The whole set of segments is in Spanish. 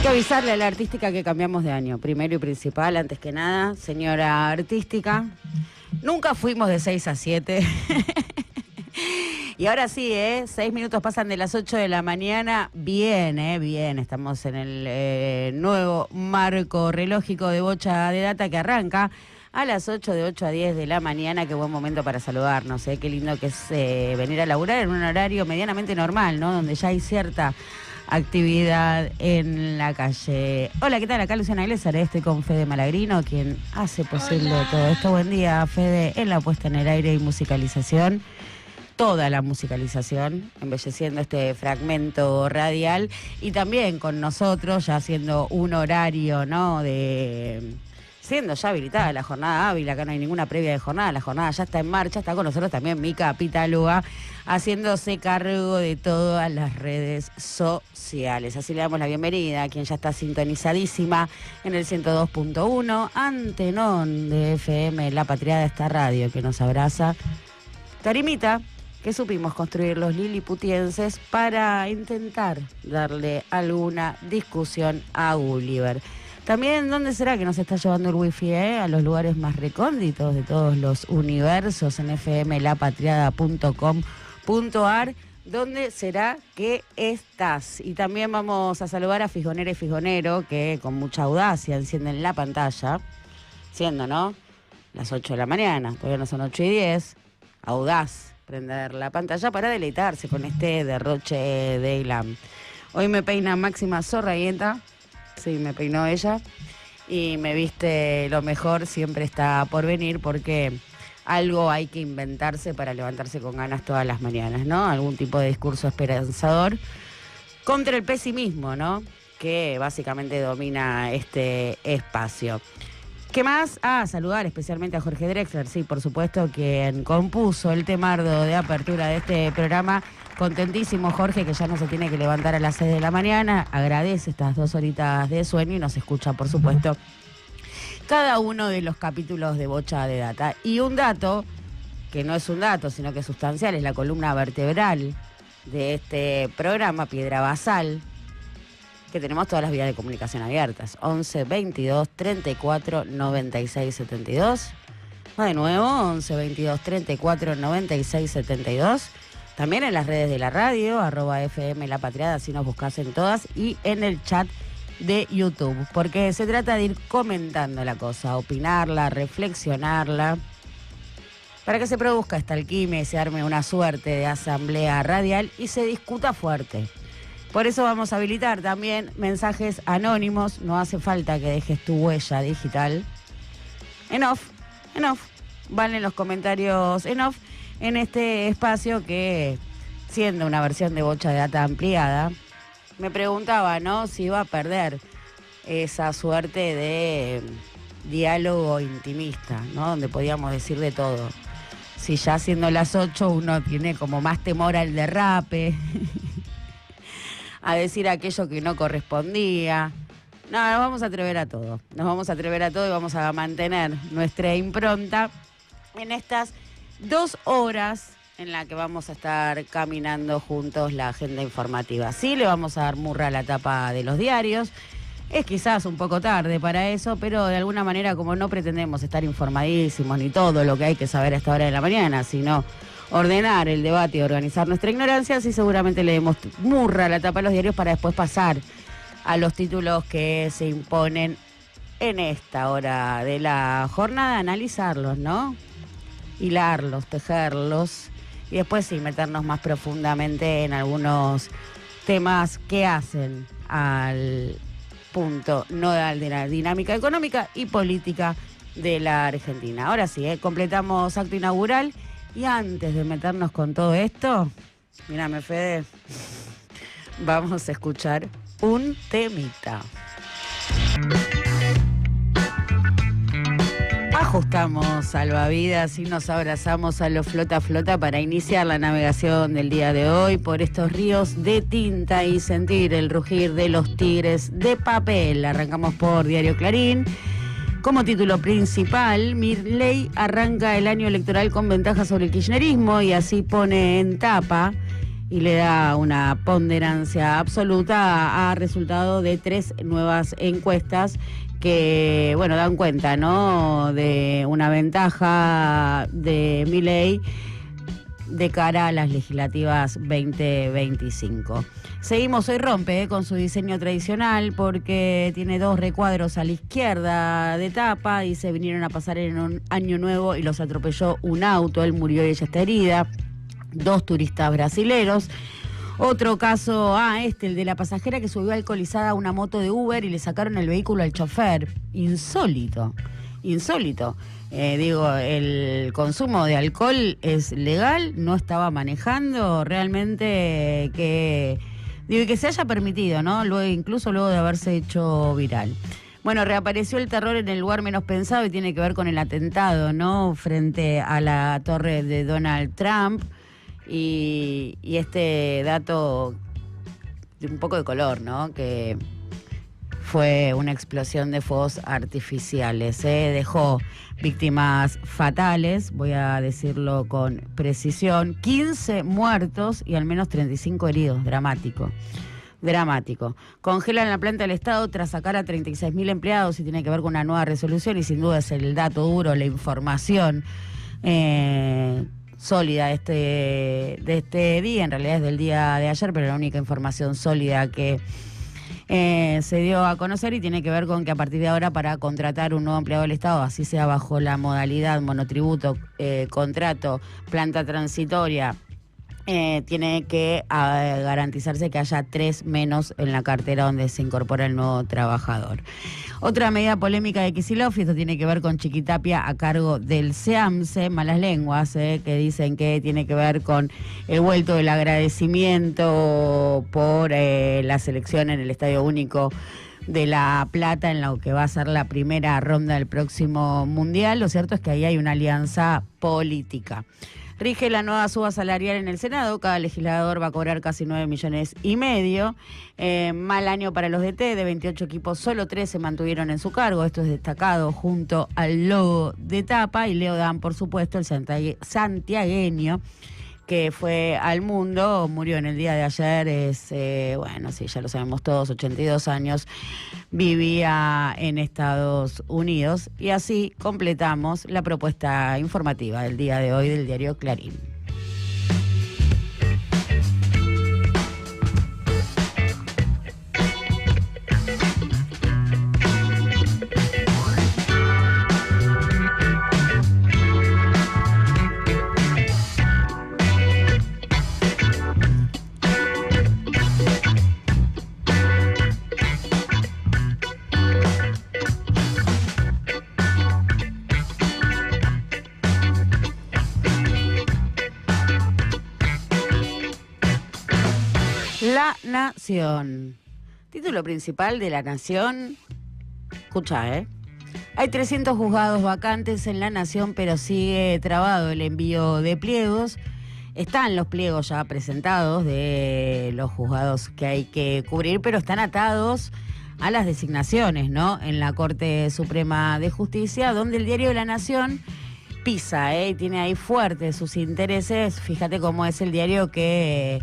Hay que avisarle a la artística que cambiamos de año, primero y principal, antes que nada. Señora artística, nunca fuimos de 6 a 7. Y ahora sí, 6 minutos pasan de las 8 de la mañana. Bien, bien. Estamos en el nuevo marco relógico de Bocha de Data que arranca a las 8, de 8 a 10 de la mañana. Qué buen momento para saludarnos, Qué lindo que es venir a laburar en un horario medianamente normal, ¿no? Donde ya hay cierta actividad en la calle. Hola, ¿qué tal? Acá Luciana Glesser, estoy con Fede Malagrino, quien hace posible todo esto. Buen día, Fede, en la puesta en el aire y musicalización. Toda la musicalización, embelleciendo este fragmento radial y también con nosotros, ya haciendo un horario, ¿no? Siendo ya habilitada la jornada hábil, acá no hay ninguna previa de jornada, la jornada ya está en marcha, está con nosotros también Mica Pitalúa, haciéndose cargo de todas las redes sociales. Así le damos la bienvenida a quien ya está sintonizadísima en el 102.1, antenón de FM, La Patriada, esta radio que nos abraza. Tarimita, que supimos construir los liliputienses para intentar darle alguna discusión a Gulliver. También, ¿dónde será que nos está llevando el wifi? A los lugares más recónditos de todos los universos en fmlapatriada.com.ar. ¿Dónde será que estás? Y también vamos a saludar a Figonera y Figonero, que con mucha audacia encienden la pantalla, siendo, ¿no?, las 8 de la mañana, todavía no son 8 y 10, audaz prender la pantalla para deleitarse con este derroche de glam. Hoy me peina Máxima Zorrayeta, sí, me peinó ella, y me viste lo mejor, siempre está por venir, porque algo hay que inventarse para levantarse con ganas todas las mañanas, ¿no? Algún tipo de discurso esperanzador contra el pesimismo, ¿no?, que básicamente domina este espacio. ¿Qué más? Saludar especialmente a Jorge Drexler, sí, por supuesto, quien compuso el temardo de apertura de este programa. Contentísimo, Jorge, que ya no se tiene que levantar a las 6 de la mañana, agradece estas 2 horitas de sueño y nos escucha, por supuesto, cada uno de los capítulos de Bocha de Data. Y un dato, que no es un dato, sino que es sustancial, es la columna vertebral de este programa, Piedra Basal, que tenemos todas las vías de comunicación abiertas, 11 22 34 96 72. Va de nuevo, 11 22 34 96 72. También en las redes de la radio, @FM La Patriada, así nos buscas en todas, y en el chat de YouTube, porque se trata de ir comentando la cosa, opinarla, reflexionarla, para que se produzca esta alquimia y se arme una suerte de asamblea radial y se discuta fuerte. Por eso vamos a habilitar también mensajes anónimos, no hace falta que dejes tu huella digital. En off, valen los comentarios en off, en este espacio que, siendo una versión de Bocha de Data ampliada, me preguntaba, ¿no?, si iba a perder esa suerte de diálogo intimista, ¿no?, donde podíamos decir de todo. Si ya siendo las 8 uno tiene como más temor al derrape, a decir aquello que no correspondía. No, nos vamos a atrever a todo. Nos vamos a atrever a todo y vamos a mantener nuestra impronta en estas 2 horas en las que vamos a estar caminando juntos la agenda informativa. Sí, le vamos a dar murra a la tapa de los diarios. Es quizás un poco tarde para eso, pero de alguna manera, como no pretendemos estar informadísimos ni todo lo que hay que saber a esta hora de la mañana, sino ordenar el debate y organizar nuestra ignorancia, sí, seguramente le demos murra a la tapa de los diarios para después pasar a los títulos que se imponen en esta hora de la jornada, analizarlos, ¿no?, hilarlos, tejerlos, y después sí meternos más profundamente en algunos temas que hacen al punto nodal de la dinámica económica y política de la Argentina. Ahora sí, completamos acto inaugural. Y antes de meternos con todo esto, mírame, Fede, vamos a escuchar un temita. Ajustamos salvavidas y nos abrazamos a lo flota flota para iniciar la navegación del día de hoy por estos ríos de tinta y sentir el rugir de los tigres de papel. Arrancamos por Diario Clarín. Como título principal, Milei arranca el año electoral con ventaja sobre el kirchnerismo, y así pone en tapa y le da una ponderancia absoluta a resultado de 3 nuevas encuestas que, bueno, dan cuenta, ¿no?, de una ventaja de Milei de cara a las legislativas 2025. Seguimos, hoy rompe con su diseño tradicional porque tiene 2 recuadros a la izquierda de tapa, y se vinieron a pasar en un año nuevo y los atropelló un auto, él murió y ella está herida, 2 turistas brasileros. Otro caso, el de la pasajera que subió alcoholizada a una moto de Uber y le sacaron el vehículo al chofer. Insólito. El consumo de alcohol es legal, no estaba manejando, realmente que se haya permitido, ¿no? Incluso luego de haberse hecho viral. Bueno, reapareció el terror en el lugar menos pensado y tiene que ver con el atentado, ¿no?, frente a la torre de Donald Trump. Y este dato de un poco de color, ¿no?, que fue una explosión de fuegos artificiales. Dejó víctimas fatales, voy a decirlo con precisión, 15 muertos y al menos 35 heridos. Dramático. Congelan la planta del Estado tras sacar a 36.000 empleados y tiene que ver con una nueva resolución, y sin duda es el dato duro, la información sólida de este día. En realidad es del día de ayer, pero la única información sólida que se dio a conocer, y tiene que ver con que a partir de ahora, para contratar un nuevo empleado del Estado, así sea bajo la modalidad monotributo, contrato, planta transitoria, tiene que garantizarse que haya 3 menos en la cartera donde se incorpora el nuevo trabajador. Otra medida polémica de Kicillof, y esto tiene que ver con Chiquitapia a cargo del SEAMSE, malas lenguas, que dicen que tiene que ver con el vuelto del agradecimiento por la selección en el Estadio Único de La Plata, en lo que va a ser la primera ronda del próximo Mundial. Lo cierto es que ahí hay una alianza política. Rige la nueva suba salarial en el Senado. Cada legislador va a cobrar casi 9,5 millones. Mal año para los DT. De 28 equipos, solo 3 se mantuvieron en su cargo. Esto es destacado junto al logo de tapa. Y Leo Dan, por supuesto, el santiagueño, que fue al mundo, murió en el día de ayer. Ya lo sabemos todos, 82 años, vivía en Estados Unidos. Y así completamos la propuesta informativa del día de hoy del diario Clarín. La Nación. Título principal de La Nación. Escucha, Hay 300 juzgados vacantes en La Nación, pero sigue trabado el envío de pliegos. Están los pliegos ya presentados de los juzgados que hay que cubrir, pero están atados a las designaciones, ¿no?, en la Corte Suprema de Justicia, donde el diario La Nación pisa, y tiene ahí fuertes sus intereses. Fíjate cómo es el diario que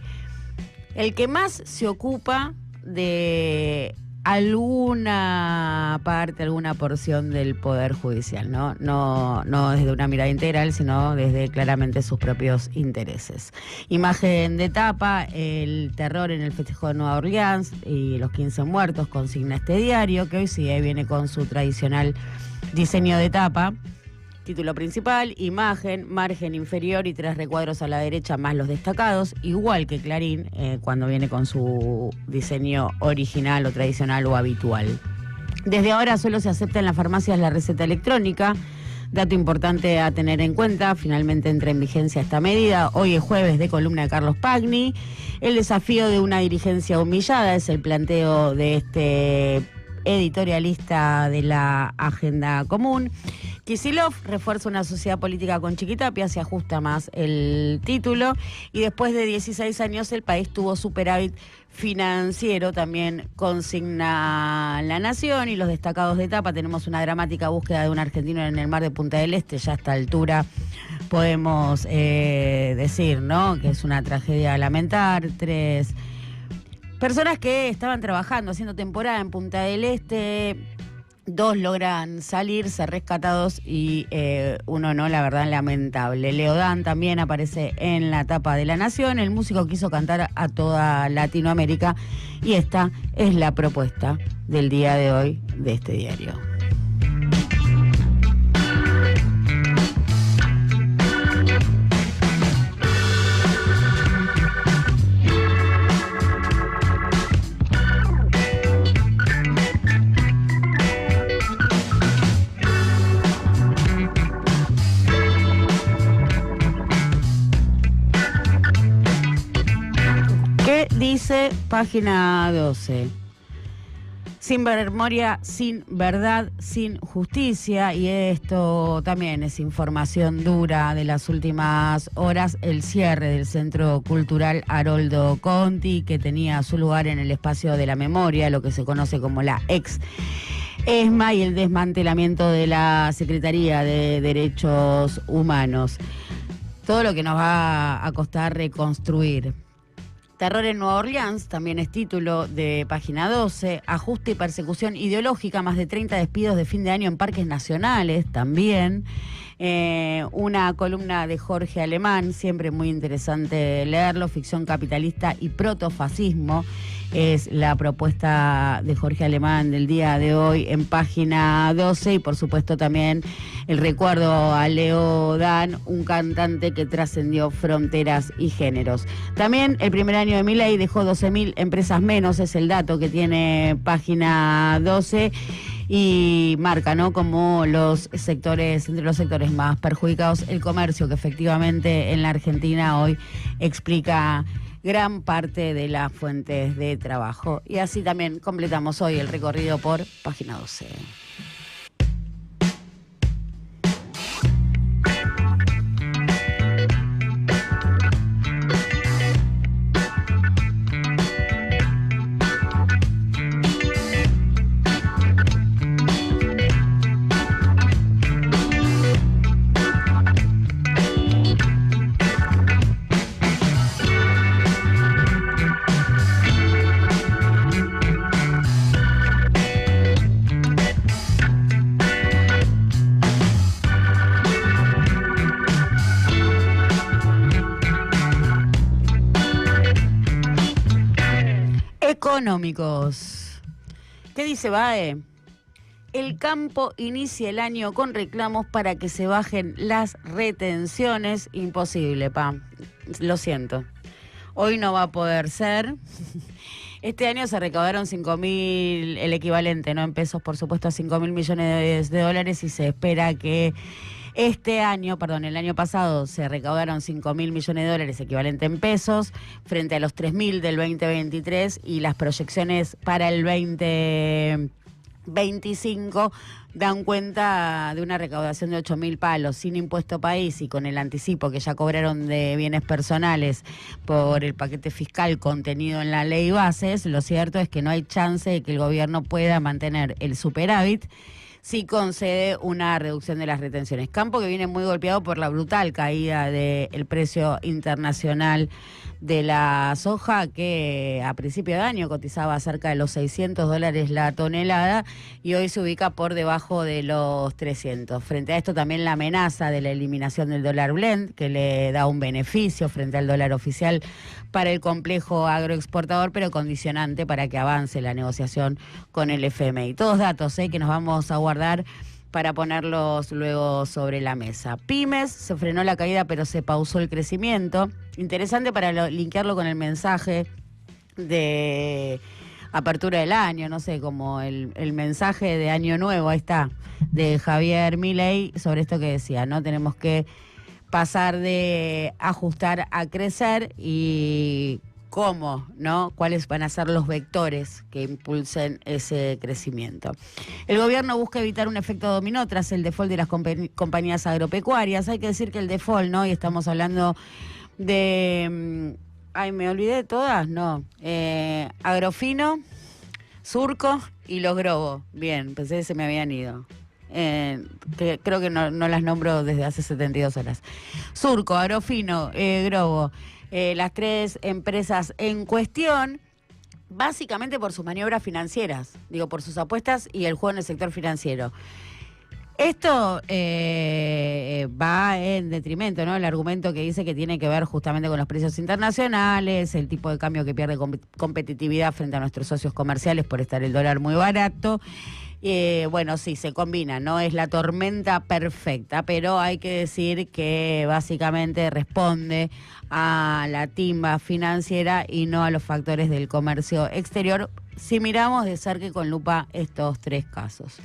el que más se ocupa de alguna parte, alguna porción del Poder Judicial, ¿no? No desde una mirada integral, sino desde claramente sus propios intereses. Imagen de tapa: el terror en el festejo de Nueva Orleans y los 15 muertos, consigna este diario, que hoy sí viene con su tradicional diseño de tapa. Título principal: imagen, margen inferior y 3 recuadros a la derecha más los destacados, igual que Clarín cuando viene con su diseño original o tradicional o habitual. Desde ahora solo se acepta en las farmacias la receta electrónica. Dato importante a tener en cuenta: finalmente entra en vigencia esta medida. Hoy es jueves de columna de Carlos Pagni. El desafío de una dirigencia humillada es el planteo de este editorialista de la Agenda Común. Kicillof refuerza una sociedad política con Chiquitapia, se ajusta más el título, y después de 16 años el país tuvo superávit financiero, también consigna La Nación. Y los destacados de etapa: tenemos una dramática búsqueda de un argentino en el mar de Punta del Este. Ya a esta altura podemos decir, ¿no?, que es una tragedia a lamentar. 3 personas que estaban trabajando, haciendo temporada en Punta del Este, 2 logran salir, ser rescatados y uno no, la verdad, lamentable. Leodán también aparece en la tapa de La Nación. El músico quiso cantar a toda Latinoamérica, y esta es la propuesta del día de hoy de este diario. Dice página 12: sin memoria, sin verdad, sin justicia. Y esto también es información dura de las últimas horas: el cierre del Centro Cultural Haroldo Conti, que tenía su lugar en el espacio de la memoria, lo que se conoce como la ex ESMA, y el desmantelamiento de la Secretaría de Derechos Humanos. Todo lo que nos va a costar reconstruir. Terror en Nueva Orleans, también es título de página 12. Ajuste y persecución ideológica, más de 30 despidos de fin de año en parques nacionales, también. Una columna de Jorge Alemán, siempre muy interesante leerlo. Ficción capitalista y protofascismo es la propuesta de Jorge Alemán del día de hoy en página 12. Y por supuesto también el recuerdo a Leodán, un cantante que trascendió fronteras y géneros. También el primer año de Milei dejó 12.000 empresas menos, es el dato que tiene página 12. Y marca, ¿no?, como los sectores, entre los sectores más perjudicados, el comercio, que efectivamente en la Argentina hoy explica gran parte de las fuentes de trabajo. Y así también completamos hoy el recorrido por página 12. Económicos. ¿Qué dice BAE? El campo inicia el año con reclamos para que se bajen las retenciones. Imposible, lo siento. Hoy no va a poder ser. Este año se recaudaron 5.000, el equivalente, no en pesos, por supuesto, a 5.000 millones de dólares, y se espera que el año pasado se recaudaron 5.000 millones de dólares, equivalente en pesos, frente a los 3.000 del 2023, y las proyecciones para el 2025 dan cuenta de una recaudación de 8.000 palos, sin impuesto país y con el anticipo que ya cobraron de bienes personales por el paquete fiscal contenido en la ley bases. Lo cierto es que no hay chance de que el gobierno pueda mantener el superávit si concede una reducción de las retenciones. Campo que viene muy golpeado por la brutal caída del precio internacional de la soja, que a principio de año cotizaba cerca de los $600 la tonelada y hoy se ubica por debajo de los 300. Frente a esto también la amenaza de la eliminación del dólar blend, que le da un beneficio frente al dólar oficial para el complejo agroexportador, pero condicionante para que avance la negociación con el FMI. Todos datos que nos vamos a guardar para ponerlos luego sobre la mesa. Pymes, se frenó la caída pero se pausó el crecimiento. Interesante para linkearlo con el mensaje de apertura del año, no sé, como el mensaje de Año Nuevo, ahí está, de Javier Milei, sobre esto que decía, ¿no? Tenemos que pasar de ajustar a crecer, y cómo, ¿no? Cuáles van a ser los vectores que impulsen ese crecimiento. El gobierno busca evitar un efecto dominó tras el default de las compañías agropecuarias. Hay que decir que el default, ¿no? Y estamos hablando de... ay, me olvidé de todas, no. Agrofino, Surco y Los Grobo. Bien, pensé que se me habían ido. Creo que no las nombro desde hace 72 horas. Surco, Agrofino, Grobo, las tres empresas en cuestión, básicamente por sus maniobras financieras, digo, por sus apuestas y el juego en el sector financiero. Esto va en detrimento, ¿no? El argumento que dice que tiene que ver justamente con los precios internacionales, el tipo de cambio que pierde competitividad frente a nuestros socios comerciales por estar el dólar muy barato. Bueno, sí, se combina, no es la tormenta perfecta, pero hay que decir que básicamente responde a la timba financiera y no a los factores del comercio exterior, si miramos de cerca y con lupa estos tres casos.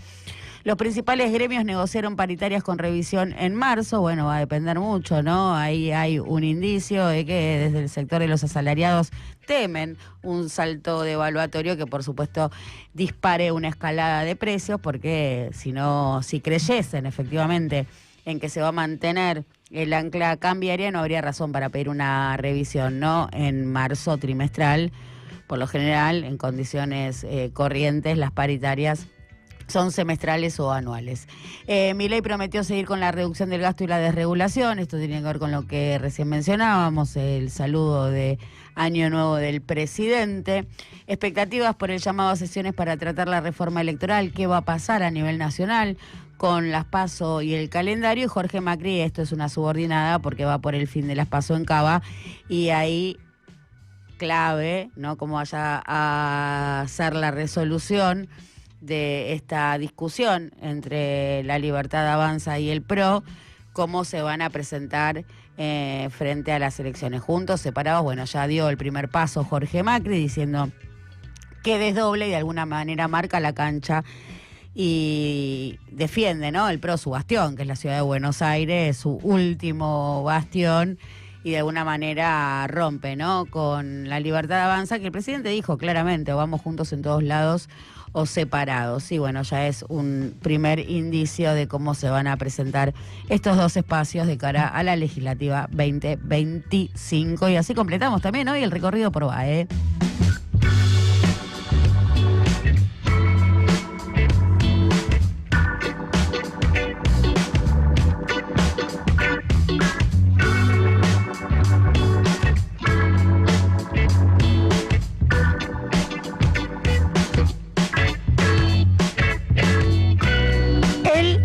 Los principales gremios negociaron paritarias con revisión en marzo. Bueno, va a depender mucho, ¿no? Ahí hay un indicio de que desde el sector de los asalariados temen un salto devaluatorio que, por supuesto, dispare una escalada de precios, porque si creyesen efectivamente en que se va a mantener el ancla cambiaria, no habría razón para pedir una revisión, ¿no? En marzo trimestral, por lo general, en condiciones corrientes, las paritarias son semestrales o anuales. Milei prometió seguir con la reducción del gasto y la desregulación. Esto tiene que ver con lo que recién mencionábamos, el saludo de Año Nuevo del presidente. Expectativas por el llamado a sesiones para tratar la reforma electoral. ¿Qué va a pasar a nivel nacional con las PASO y el calendario? Y Jorge Macri, esto es una subordinada porque va por el fin de las PASO en Cava, y ahí clave, ¿no? Cómo vaya a hacer la resolución de esta discusión entre La Libertad Avanza y el PRO, cómo se van a presentar frente a las elecciones, juntos, separados. Bueno, ya dio el primer paso Jorge Macri diciendo que desdoble y de alguna manera marca la cancha y defiende, ¿no? El PRO, su bastión, que es la ciudad de Buenos Aires, su último bastión, y de alguna manera rompe, ¿no? Con La Libertad Avanza, que el presidente dijo claramente, o vamos juntos en todos lados o separados. Y bueno, ya es un primer indicio de cómo se van a presentar estos dos espacios de cara a la legislativa 2025. Y así completamos también hoy el recorrido por BAE.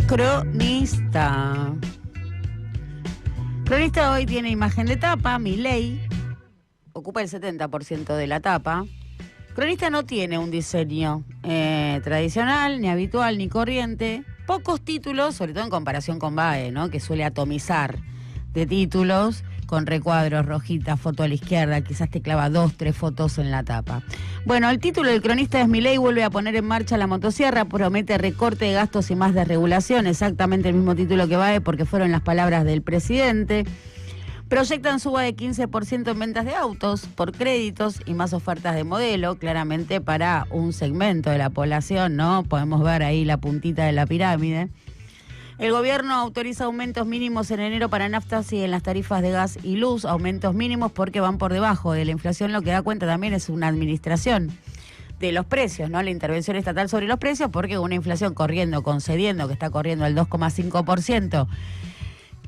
Cronista. Cronista hoy tiene imagen de tapa, Milei ocupa el 70% de la tapa. Cronista no tiene un diseño tradicional, ni habitual, ni corriente. Pocos títulos, sobre todo en comparación con BAE, ¿no? Que suele atomizar de títulos, con recuadros, rojitas, foto a la izquierda, quizás te clava 2, 3 fotos en la tapa. Bueno, el título del cronista es: Milei vuelve a poner en marcha la motosierra, promete recorte de gastos y más desregulación. Exactamente el mismo título que BAE, porque fueron las palabras del presidente. Proyectan suba de 15% en ventas de autos por créditos y más ofertas de modelo, claramente para un segmento de la población, ¿no? Podemos ver ahí la puntita de la pirámide. El gobierno autoriza aumentos mínimos en enero para naftas y en las tarifas de gas y luz, aumentos mínimos porque van por debajo de la inflación. Lo que da cuenta también es una administración de los precios, ¿no? La intervención estatal sobre los precios, porque una inflación concediendo que está corriendo al 2,5%,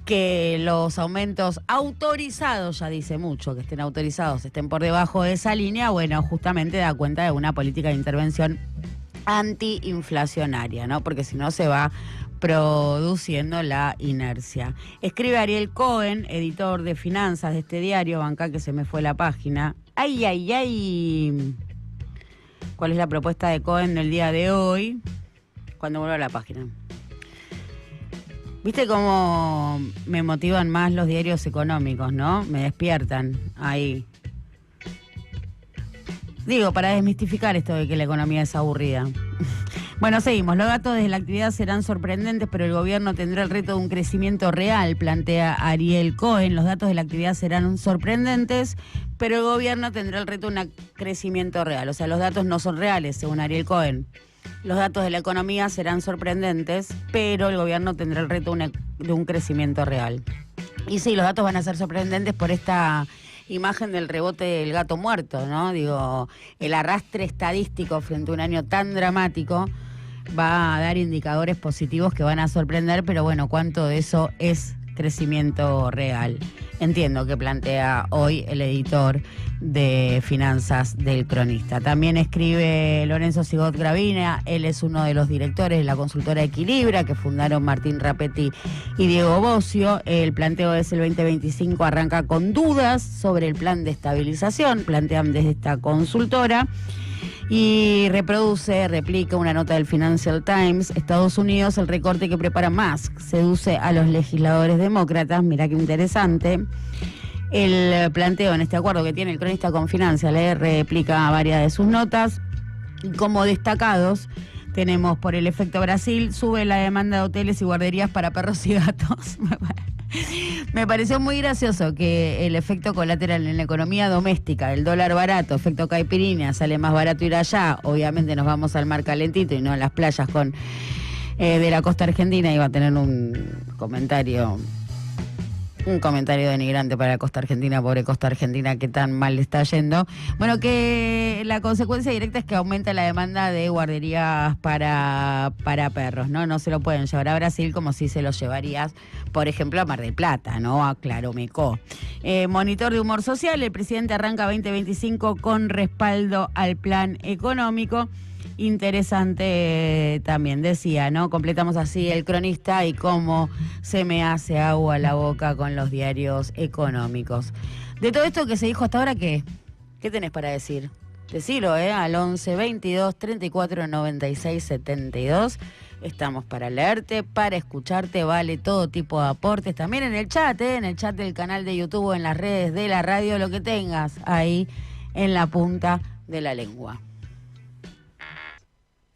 que los aumentos autorizados, ya dice mucho, que estén autorizados, estén por debajo de esa línea, bueno, justamente da cuenta de una política de intervención antiinflacionaria, ¿no? Porque si no se va produciendo la inercia. Escribe Ariel Cohen, editor de finanzas de este diario, banca que se me fue la página. ¡Ay, ay, ay! ¿Cuál es la propuesta de Cohen del día de hoy? Cuando vuelva a la página. ¿Viste cómo me motivan más los diarios económicos, no? Me despiertan ahí. Digo, para desmistificar esto de que la economía es aburrida. Bueno, seguimos. Los datos de la actividad serán sorprendentes, pero el gobierno tendrá el reto de un crecimiento real, plantea Ariel Cohen. Los datos de la actividad serán sorprendentes, pero el gobierno tendrá el reto de un crecimiento real. O sea, los datos no son reales, según Ariel Cohen. Los datos de la economía serán sorprendentes, pero el gobierno tendrá el reto de un crecimiento real. Y sí, los datos van a ser sorprendentes por esta imagen del rebote del gato muerto, ¿no? Digo, el arrastre estadístico frente a un año tan dramático va a dar indicadores positivos que van a sorprender, pero bueno, ¿cuánto de eso es crecimiento real? Entiendo que plantea hoy el editor de finanzas del Cronista. También escribe Lorenzo Sigot Gravina, él es uno de los directores de la consultora Equilibra, que fundaron Martín Rapetti y Diego Bocio. El planteo es el 2025 arranca con dudas sobre el plan de estabilización, plantean desde esta consultora. Y replica una nota del Financial Times. Estados Unidos, el recorte que prepara Musk seduce a los legisladores demócratas. Mirá qué interesante. El planteo en este acuerdo que tiene el Cronista con Financial replica varias de sus notas. Y como destacados tenemos por el efecto Brasil, sube la demanda de hoteles y guarderías para perros y gatos. Me pareció muy gracioso que el efecto colateral en la economía doméstica, el dólar barato, efecto caipirinha, sale más barato ir allá. Obviamente nos vamos al mar calentito y no a las playas de la costa argentina. Iba a tener un comentario denigrante para la costa argentina, pobre costa argentina que tan mal le está yendo. Bueno, que la consecuencia directa es que aumenta la demanda de guarderías para perros, ¿no? No se lo pueden llevar a Brasil como si se lo llevarías, por ejemplo, a Mar del Plata, ¿no? A Claromecó. Monitor de humor social, el presidente arranca 2025 con respaldo al plan económico. Interesante también, decía, ¿no? Completamos así el Cronista y cómo se me hace agua la boca con los diarios económicos. De todo esto que se dijo hasta ahora, ¿qué tenés para decir? Decilo, al 11 22 34 96 72. Estamos para leerte, para escucharte, vale todo tipo de aportes. También en el chat del canal de YouTube o en las redes de la radio, lo que tengas ahí en la punta de la lengua.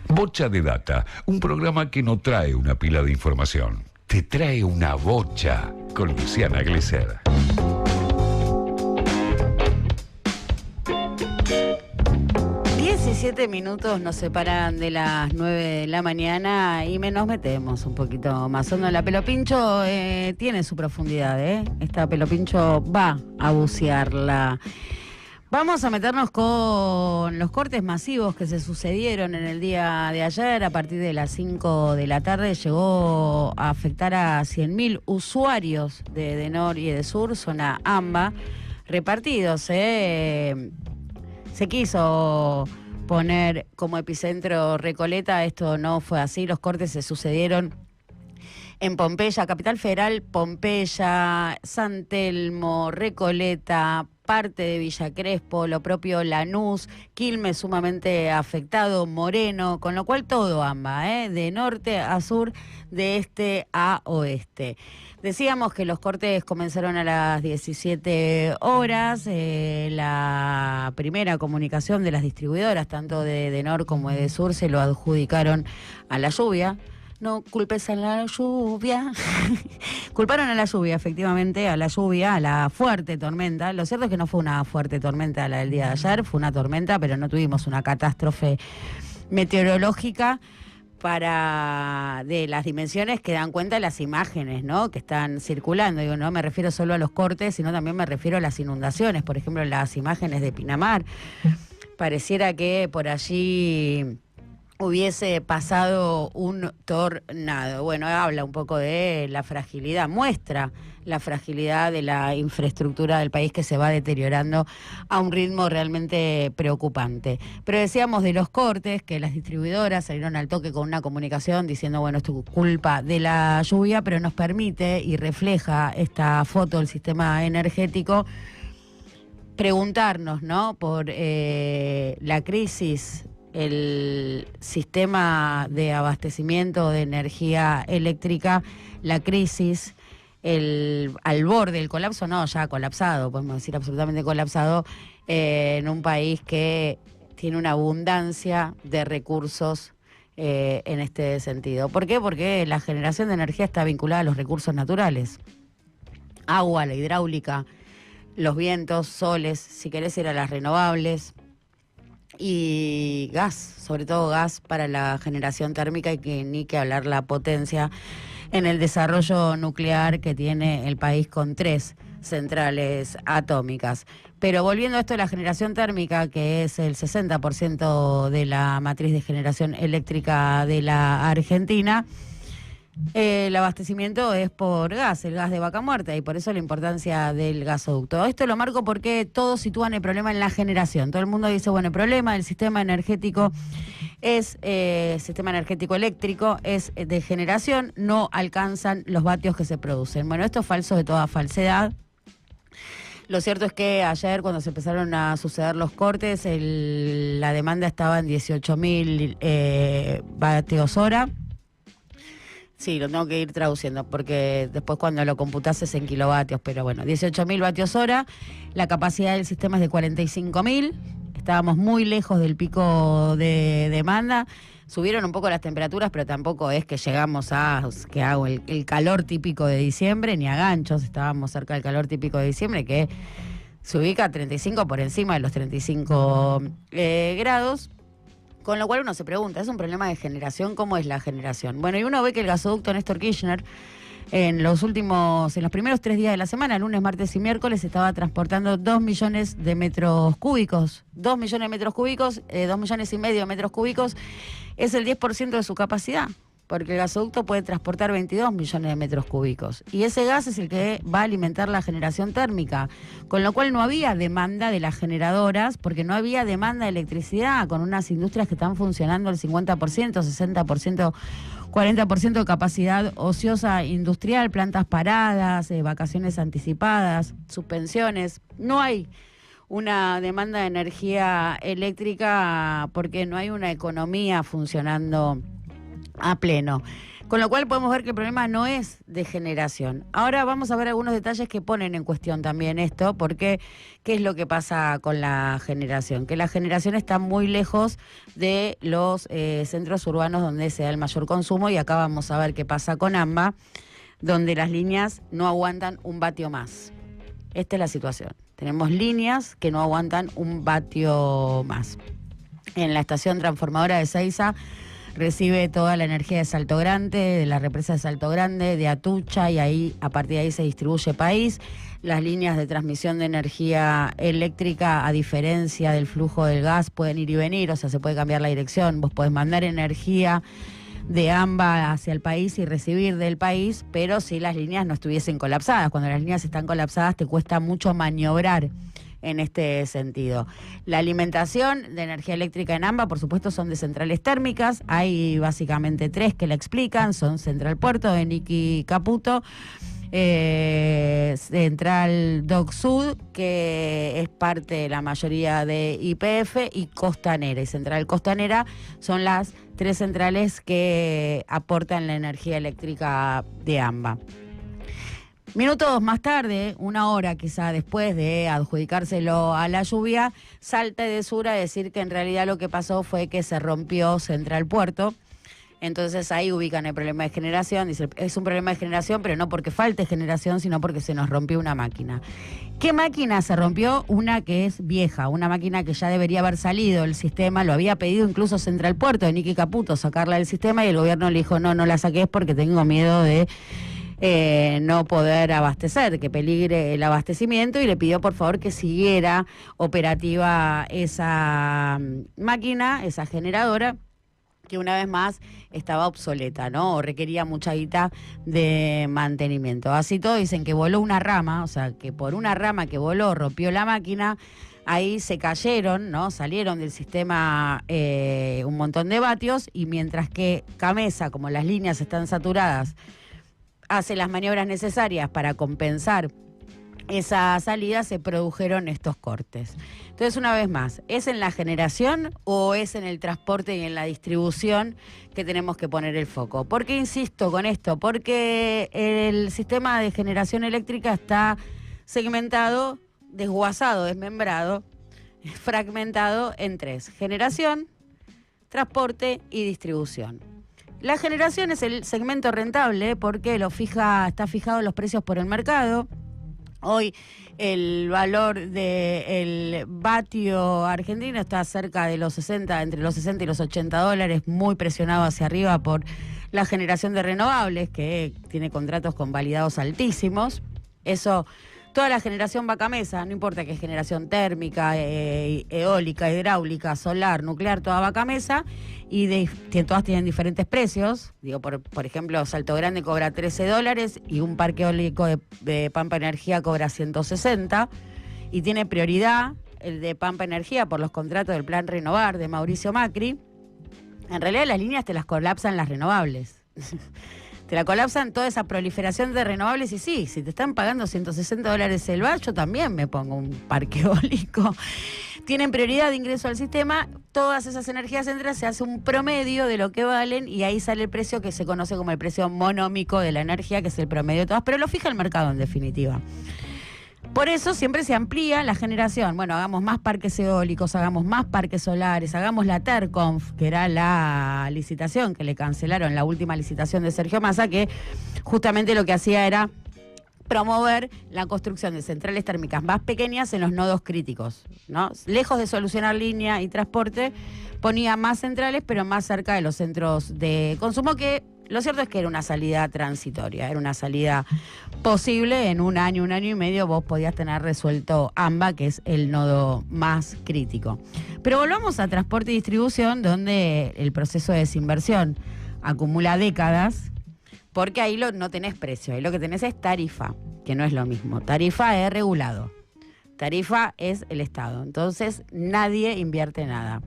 Bocha de Data, un programa que no trae una pila de información, te trae una bocha con Luciana Glesser. Minutos nos separan de las 9 de la mañana y nos metemos un poquito más hondo. La Pelopincho tiene su profundidad, Esta Pelopincho va a bucearla. Vamos a meternos con los cortes masivos que se sucedieron en el día de ayer. A partir de las 5 de la tarde llegó a afectar a 100.000 usuarios de Edenor y Edesur, zona AMBA, repartidos. Se quiso poner como epicentro Recoleta, esto no fue así. Los cortes se sucedieron en Pompeya, Capital Federal, Pompeya, San Telmo, Recoleta, parte de Villa Crespo, lo propio Lanús, Quilmes sumamente afectado, Moreno, con lo cual todo AMBA, de norte a sur, de este a oeste. Decíamos que los cortes comenzaron a las 17 horas, la primera comunicación de las distribuidoras, tanto de Edenor como de Edesur, se lo adjudicaron a la lluvia. No culpes a la lluvia. Culparon a la lluvia, efectivamente, a la fuerte tormenta. Lo cierto es que no fue una fuerte tormenta la del día de ayer, fue una tormenta, pero no tuvimos una catástrofe meteorológica de las dimensiones que dan cuenta de las imágenes, ¿no?, que están circulando. Digo, no me refiero solo a los cortes, sino también me refiero a las inundaciones. Por ejemplo, las imágenes de Pinamar. Pareciera que por allí hubiese pasado un tornado. Bueno, habla un poco de la fragilidad, muestra la fragilidad de la infraestructura del país, que se va deteriorando a un ritmo realmente preocupante. Pero decíamos de los cortes, que las distribuidoras salieron al toque con una comunicación diciendo, bueno, esto es culpa de la lluvia, pero nos permite y refleja esta foto del sistema energético preguntarnos, ¿no?, por la crisis, el sistema de abastecimiento de energía eléctrica, la crisis, al borde del colapso, no, ya colapsado, podemos decir absolutamente colapsado, en un país que tiene una abundancia de recursos en este sentido. ¿Por qué? Porque la generación de energía está vinculada a los recursos naturales. Agua, la hidráulica, los vientos, soles, si querés ir a las renovables, y gas, sobre todo gas para la generación térmica, y que ni que hablar la potencia en el desarrollo nuclear que tiene el país con 3 centrales atómicas. Pero volviendo a esto de la generación térmica, que es el 60% de la matriz de generación eléctrica de la Argentina, el abastecimiento es por gas, el gas de vaca muerta, y por eso la importancia del gasoducto. Esto lo marco porque todos sitúan el problema en la generación. Todo el mundo dice, bueno, el problema del sistema energético es, sistema energético eléctrico es de generación, no alcanzan los vatios que se producen. Bueno, esto es falso de toda falsedad. Lo cierto es que ayer, cuando se empezaron a suceder los cortes, la demanda estaba en 18.000 vatios hora. Sí, lo tengo que ir traduciendo, porque después cuando lo computás es en kilovatios, pero bueno, 18.000 vatios hora, la capacidad del sistema es de 45.000, estábamos muy lejos del pico de demanda, subieron un poco las temperaturas, pero tampoco es que llegamos a, que hago el calor típico de diciembre, ni a ganchos, estábamos cerca del calor típico de diciembre, que se ubica a 35 por encima de los 35 grados. Con lo cual uno se pregunta, ¿es un problema de generación? ¿Cómo es la generación? Bueno, y uno ve que el gasoducto Néstor Kirchner en los primeros 3 días de la semana, lunes, martes y miércoles, estaba transportando 2 millones de metros cúbicos. 2 millones de metros cúbicos, 2 millones y medio de metros cúbicos, es el 10% de su capacidad, porque el gasoducto puede transportar 22 millones de metros cúbicos. Y ese gas es el que va a alimentar la generación térmica, con lo cual no había demanda de las generadoras, porque no había demanda de electricidad, con unas industrias que están funcionando al 50%, 60%, 40% de capacidad ociosa industrial, plantas paradas, vacaciones anticipadas, suspensiones. No hay una demanda de energía eléctrica porque no hay una economía funcionando a pleno. Con lo cual podemos ver que el problema no es de generación. Ahora vamos a ver algunos detalles que ponen en cuestión también esto, porque ¿qué es lo que pasa con la generación? Que la generación está muy lejos de los centros urbanos donde se da el mayor consumo, y acá vamos a ver qué pasa con AMBA, donde las líneas no aguantan un vatio más. Esta es la situación. Tenemos líneas que no aguantan un vatio más. En la estación transformadora de Ezeiza recibe toda la energía de Salto Grande, de la represa de Salto Grande, de Atucha, y ahí a partir de ahí se distribuye país. Las líneas de transmisión de energía eléctrica, a diferencia del flujo del gas, pueden ir y venir, o sea, se puede cambiar la dirección. Vos podés mandar energía de AMBA hacia el país y recibir del país, pero si las líneas no estuviesen colapsadas. Cuando las líneas están colapsadas te cuesta mucho maniobrar en este sentido. La alimentación de energía eléctrica en AMBA, por supuesto, son de centrales térmicas. Hay básicamente 3 que la explican. Son Central Puerto, de Niki Caputo, Central Dock Sud, que es parte de la mayoría de YPF, y Costanera. Y Central Costanera son las 3 centrales que aportan la energía eléctrica de AMBA. Minutos más tarde, 1 hora quizá después de adjudicárselo a la lluvia, salta Edesur a decir que en realidad lo que pasó fue que se rompió Central Puerto. Entonces ahí ubican el problema de generación. Dice, es un problema de generación, pero no porque falte generación, sino porque se nos rompió una máquina. ¿Qué máquina se rompió? Una que es vieja, una máquina que ya debería haber salido del sistema. Lo había pedido incluso Central Puerto, de Niki Caputo, sacarla del sistema, y el gobierno le dijo, no la saques porque tengo miedo de no poder abastecer, que peligre el abastecimiento, y le pidió por favor que siguiera operativa esa máquina, esa generadora, que una vez más estaba obsoleta, ¿no? O requería mucha guita de mantenimiento. Así todo dicen que voló una rama, o sea, que por una rama que voló rompió la máquina. Ahí se cayeron, ¿no? Salieron del sistema un montón de vatios, y mientras que Camesa, como las líneas están saturadas, hace las maniobras necesarias para compensar esa salida, se produjeron estos cortes. Entonces, una vez más, ¿es en la generación o es en el transporte y en la distribución que tenemos que poner el foco? ¿Por qué insisto con esto? Porque el sistema de generación eléctrica está segmentado, desguazado, desmembrado, fragmentado en 3: generación, transporte y distribución. La generación es el segmento rentable porque está fijado los precios por el mercado. Hoy el valor del vatio argentino está cerca de los 60, entre los 60 y los $80, muy presionado hacia arriba por la generación de renovables, que tiene contratos con validados altísimos. Eso, toda la generación vaca mesa, no importa que es generación térmica, eólica, hidráulica, solar, nuclear, toda vaca mesa, y todas tienen diferentes precios. Digo, por ejemplo, Salto Grande cobra $13 y un parque eólico de Pampa Energía cobra 160, y tiene prioridad el de Pampa Energía por los contratos del Plan Renovar de Mauricio Macri. En realidad las líneas te las colapsan las renovables. Te la colapsan toda esa proliferación de renovables y sí, si te están pagando $160 el bar, yo también me pongo un parque eólico. Tienen prioridad de ingreso al sistema, todas esas energías entran, se hace un promedio de lo que valen y ahí sale el precio que se conoce como el precio monómico de la energía, que es el promedio de todas, pero lo fija el mercado en definitiva. Por eso siempre se amplía la generación. Bueno, hagamos más parques eólicos, hagamos más parques solares, hagamos la TERCONF, que era la licitación que le cancelaron, la última licitación de Sergio Massa, que justamente lo que hacía era promover la construcción de centrales térmicas más pequeñas en los nodos críticos, ¿no? Lejos de solucionar línea y transporte, ponía más centrales, pero más cerca de los centros de consumo, que lo cierto es que era una salida transitoria, era una salida posible. En un año y medio vos podías tener resuelto AMBA, que es el nodo más crítico. Pero volvamos a transporte y distribución, donde el proceso de desinversión acumula décadas, porque ahí no tenés precio, ahí lo que tenés es tarifa, que no es lo mismo. Tarifa es regulado, tarifa es el Estado, entonces nadie invierte nada.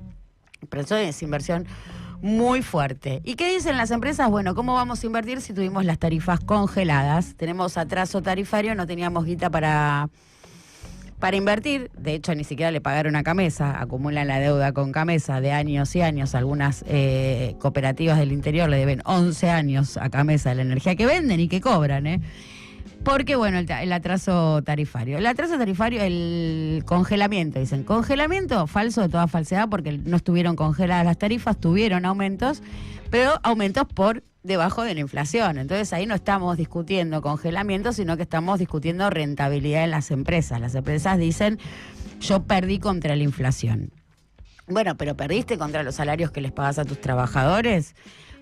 El proceso de desinversión muy fuerte. ¿Y qué dicen las empresas? Bueno, ¿cómo vamos a invertir si tuvimos las tarifas congeladas? Tenemos atraso tarifario, no teníamos guita para invertir. De hecho, ni siquiera le pagaron a Camesa, acumulan la deuda con Camesa de años y años. Algunas cooperativas del interior le deben 11 años a Camesa de la energía que venden y que cobran, Porque, bueno, el atraso tarifario. El atraso tarifario, el congelamiento, dicen. Congelamiento, falso de toda falsedad, porque no estuvieron congeladas las tarifas, tuvieron aumentos, pero aumentos por debajo de la inflación. Entonces ahí no estamos discutiendo congelamiento, sino que estamos discutiendo rentabilidad en las empresas. Las empresas dicen, yo perdí contra la inflación. Bueno, pero ¿perdiste contra los salarios que les pagas a tus trabajadores?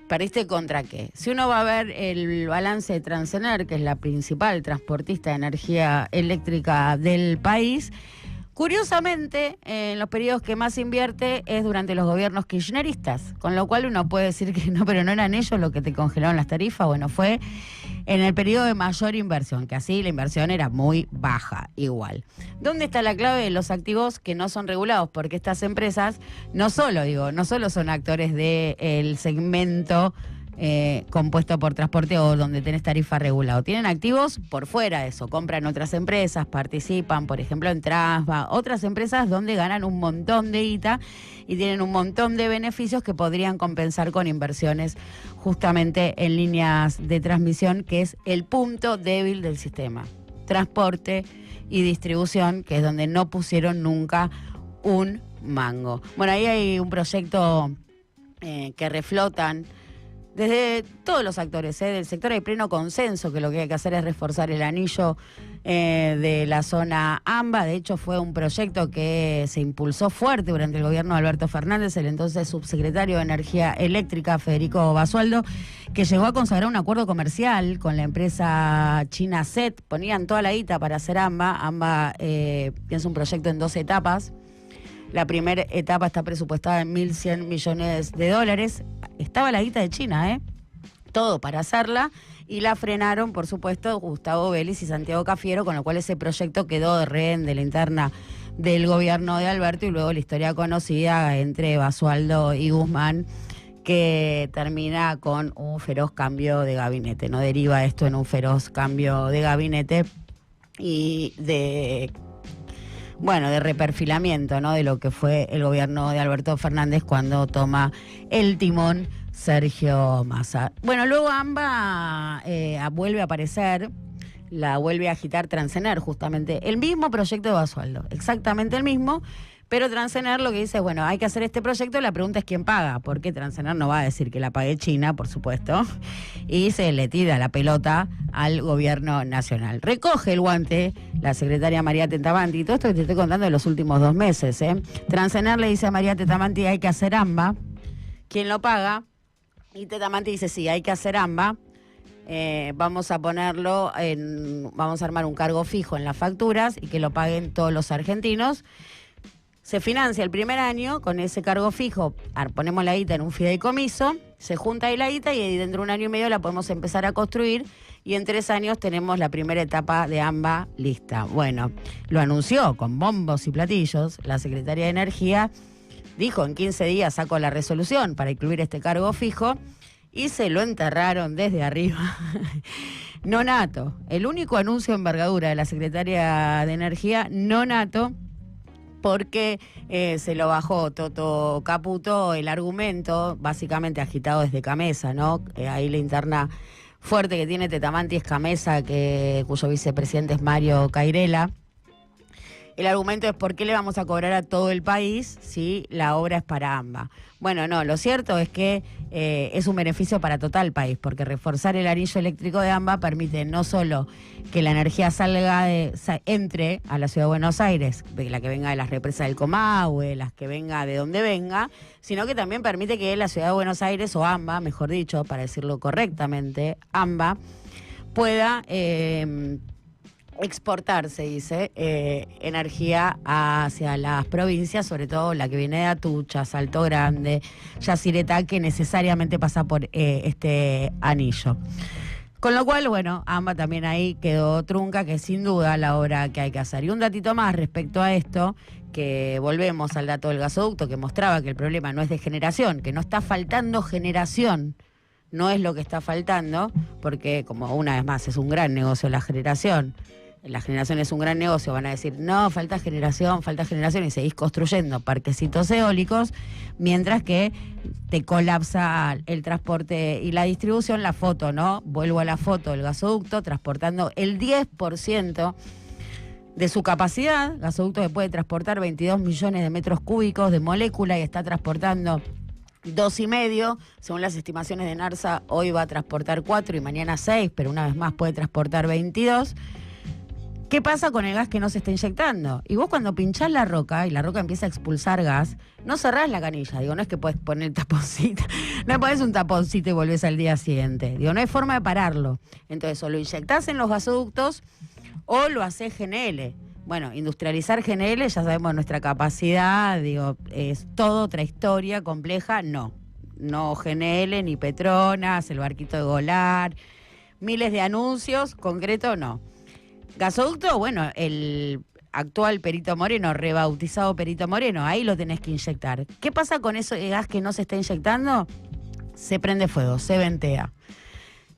¿Perdiste contra qué? Si uno va a ver el balance de Transener, que es la principal transportista de energía eléctrica del país, curiosamente, en los periodos que más invierte es durante los gobiernos kirchneristas, con lo cual uno puede decir que no, pero no eran ellos los que te congelaron las tarifas. Bueno, fue en el periodo de mayor inversión, que así la inversión era muy baja, igual. ¿Dónde está la clave de los activos que no son regulados? Porque estas empresas no solo son actores del segmento compuesto por transporte o donde tenés tarifa regulado. Tienen activos por fuera de eso, compran otras empresas, participan, por ejemplo, en Transva, otras empresas donde ganan un montón de guita y tienen un montón de beneficios que podrían compensar con inversiones justamente en líneas de transmisión, que es el punto débil del sistema. Transporte y distribución, que es donde no pusieron nunca un mango. Bueno, ahí hay un proyecto que reflotan desde todos los actores, del sector hay pleno consenso que lo que hay que hacer es reforzar el anillo de la zona AMBA. De hecho, fue un proyecto que se impulsó fuerte durante el gobierno de Alberto Fernández, el entonces subsecretario de Energía Eléctrica, Federico Basualdo, que llegó a consagrar un acuerdo comercial con la empresa china SET. Ponían toda la guita para hacer AMBA. AMBA es un proyecto en 2 etapas. La primera etapa está presupuestada en $1.100 millones. Estaba la guita de China, todo para hacerla, y la frenaron, por supuesto, Gustavo Vélez y Santiago Cafiero, con lo cual ese proyecto quedó de rehén de la interna del gobierno de Alberto, y luego la historia conocida entre Basualdo y Guzmán, que termina con un feroz cambio de gabinete. No deriva esto en un feroz cambio de gabinete y de reperfilamiento, ¿no?, de lo que fue el gobierno de Alberto Fernández cuando toma el timón Sergio Massa. Bueno, luego AMBA vuelve a aparecer, la vuelve a agitar Transener, justamente el mismo proyecto de Basualdo, exactamente el mismo, Pero Transener lo que dice, bueno, hay que hacer este proyecto, la pregunta es quién paga, porque Transener no va a decir que la pague China, por supuesto, y se le tira la pelota al gobierno nacional. Recoge el guante la secretaria María Tetamanti, y todo esto que te estoy contando de los últimos 2 meses. Transener le dice a María Tetamanti, hay que hacer AMBA, ¿quién lo paga? Y Tetamanti dice, sí, hay que hacer AMBA. Vamos a vamos a armar un cargo fijo en las facturas y que lo paguen todos los argentinos. Se financia el primer año con ese cargo fijo, ponemos la guita en un fideicomiso, se junta ahí la guita y dentro de 1 año y medio la podemos empezar a construir y en 3 años tenemos la primera etapa de AMBA lista. Bueno, lo anunció con bombos y platillos la secretaria de Energía, dijo en 15 días saco la resolución para incluir este cargo fijo y se lo enterraron desde arriba. Nonato, el único anuncio de envergadura de la secretaria de Energía, nonato, porque se lo bajó Toto Caputo el argumento, básicamente agitado desde Camesa, ¿no? Ahí la interna fuerte que tiene Tetamanti es Camesa, cuyo vicepresidente es Mario Cairela. El argumento es ¿por qué le vamos a cobrar a todo el país si la obra es para AMBA? Bueno, no, lo cierto es que es un beneficio para todo el país, porque reforzar el anillo eléctrico de AMBA permite no solo que la energía entre a la ciudad de Buenos Aires, la que venga de las represas del Comahue, las que venga de donde venga, sino que también permite que la ciudad de Buenos Aires, o AMBA, mejor dicho, para decirlo correctamente, AMBA, pueda exportar, se dice, energía hacia las provincias, sobre todo la que viene de Atucha, Salto Grande, Yacyretá, que necesariamente pasa por este anillo. Con lo cual, bueno, AMBA también ahí quedó trunca, que es sin duda la obra que hay que hacer. Y un datito más respecto a esto, que volvemos al dato del gasoducto, que mostraba que el problema no es de generación, que no está faltando generación, no es lo que está faltando, porque como una vez más es un gran negocio la generación es un gran negocio, van a decir, no, falta generación, y seguís construyendo parquecitos eólicos, mientras que te colapsa el transporte y la distribución. La foto, ¿no? Vuelvo a la foto del gasoducto, transportando el 10% de su capacidad, gasoducto que puede transportar 22 millones de metros cúbicos de molécula y está transportando 2,5, según las estimaciones de NARSA, hoy va a transportar 4 y mañana 6, pero una vez más puede transportar 22. ¿Qué pasa con el gas que no se está inyectando? Y vos cuando pinchás la roca y la roca empieza a expulsar gas, no cerrás la canilla. Digo, no es que podés poner el taponcito, no ponés un taponcito y volvés al día siguiente. Digo, no hay forma de pararlo. Entonces, o lo inyectás en los gasoductos o lo hacés GNL. Bueno, industrializar GNL, ya sabemos nuestra capacidad, digo, es toda otra historia compleja. No GNL, ni Petronas, el barquito de Golar, miles de anuncios, concreto no. Gasoducto, bueno, el actual Perito Moreno, rebautizado Perito Moreno, ahí lo tenés que inyectar. ¿Qué pasa con ese gas que no se está inyectando? Se prende fuego, se ventea.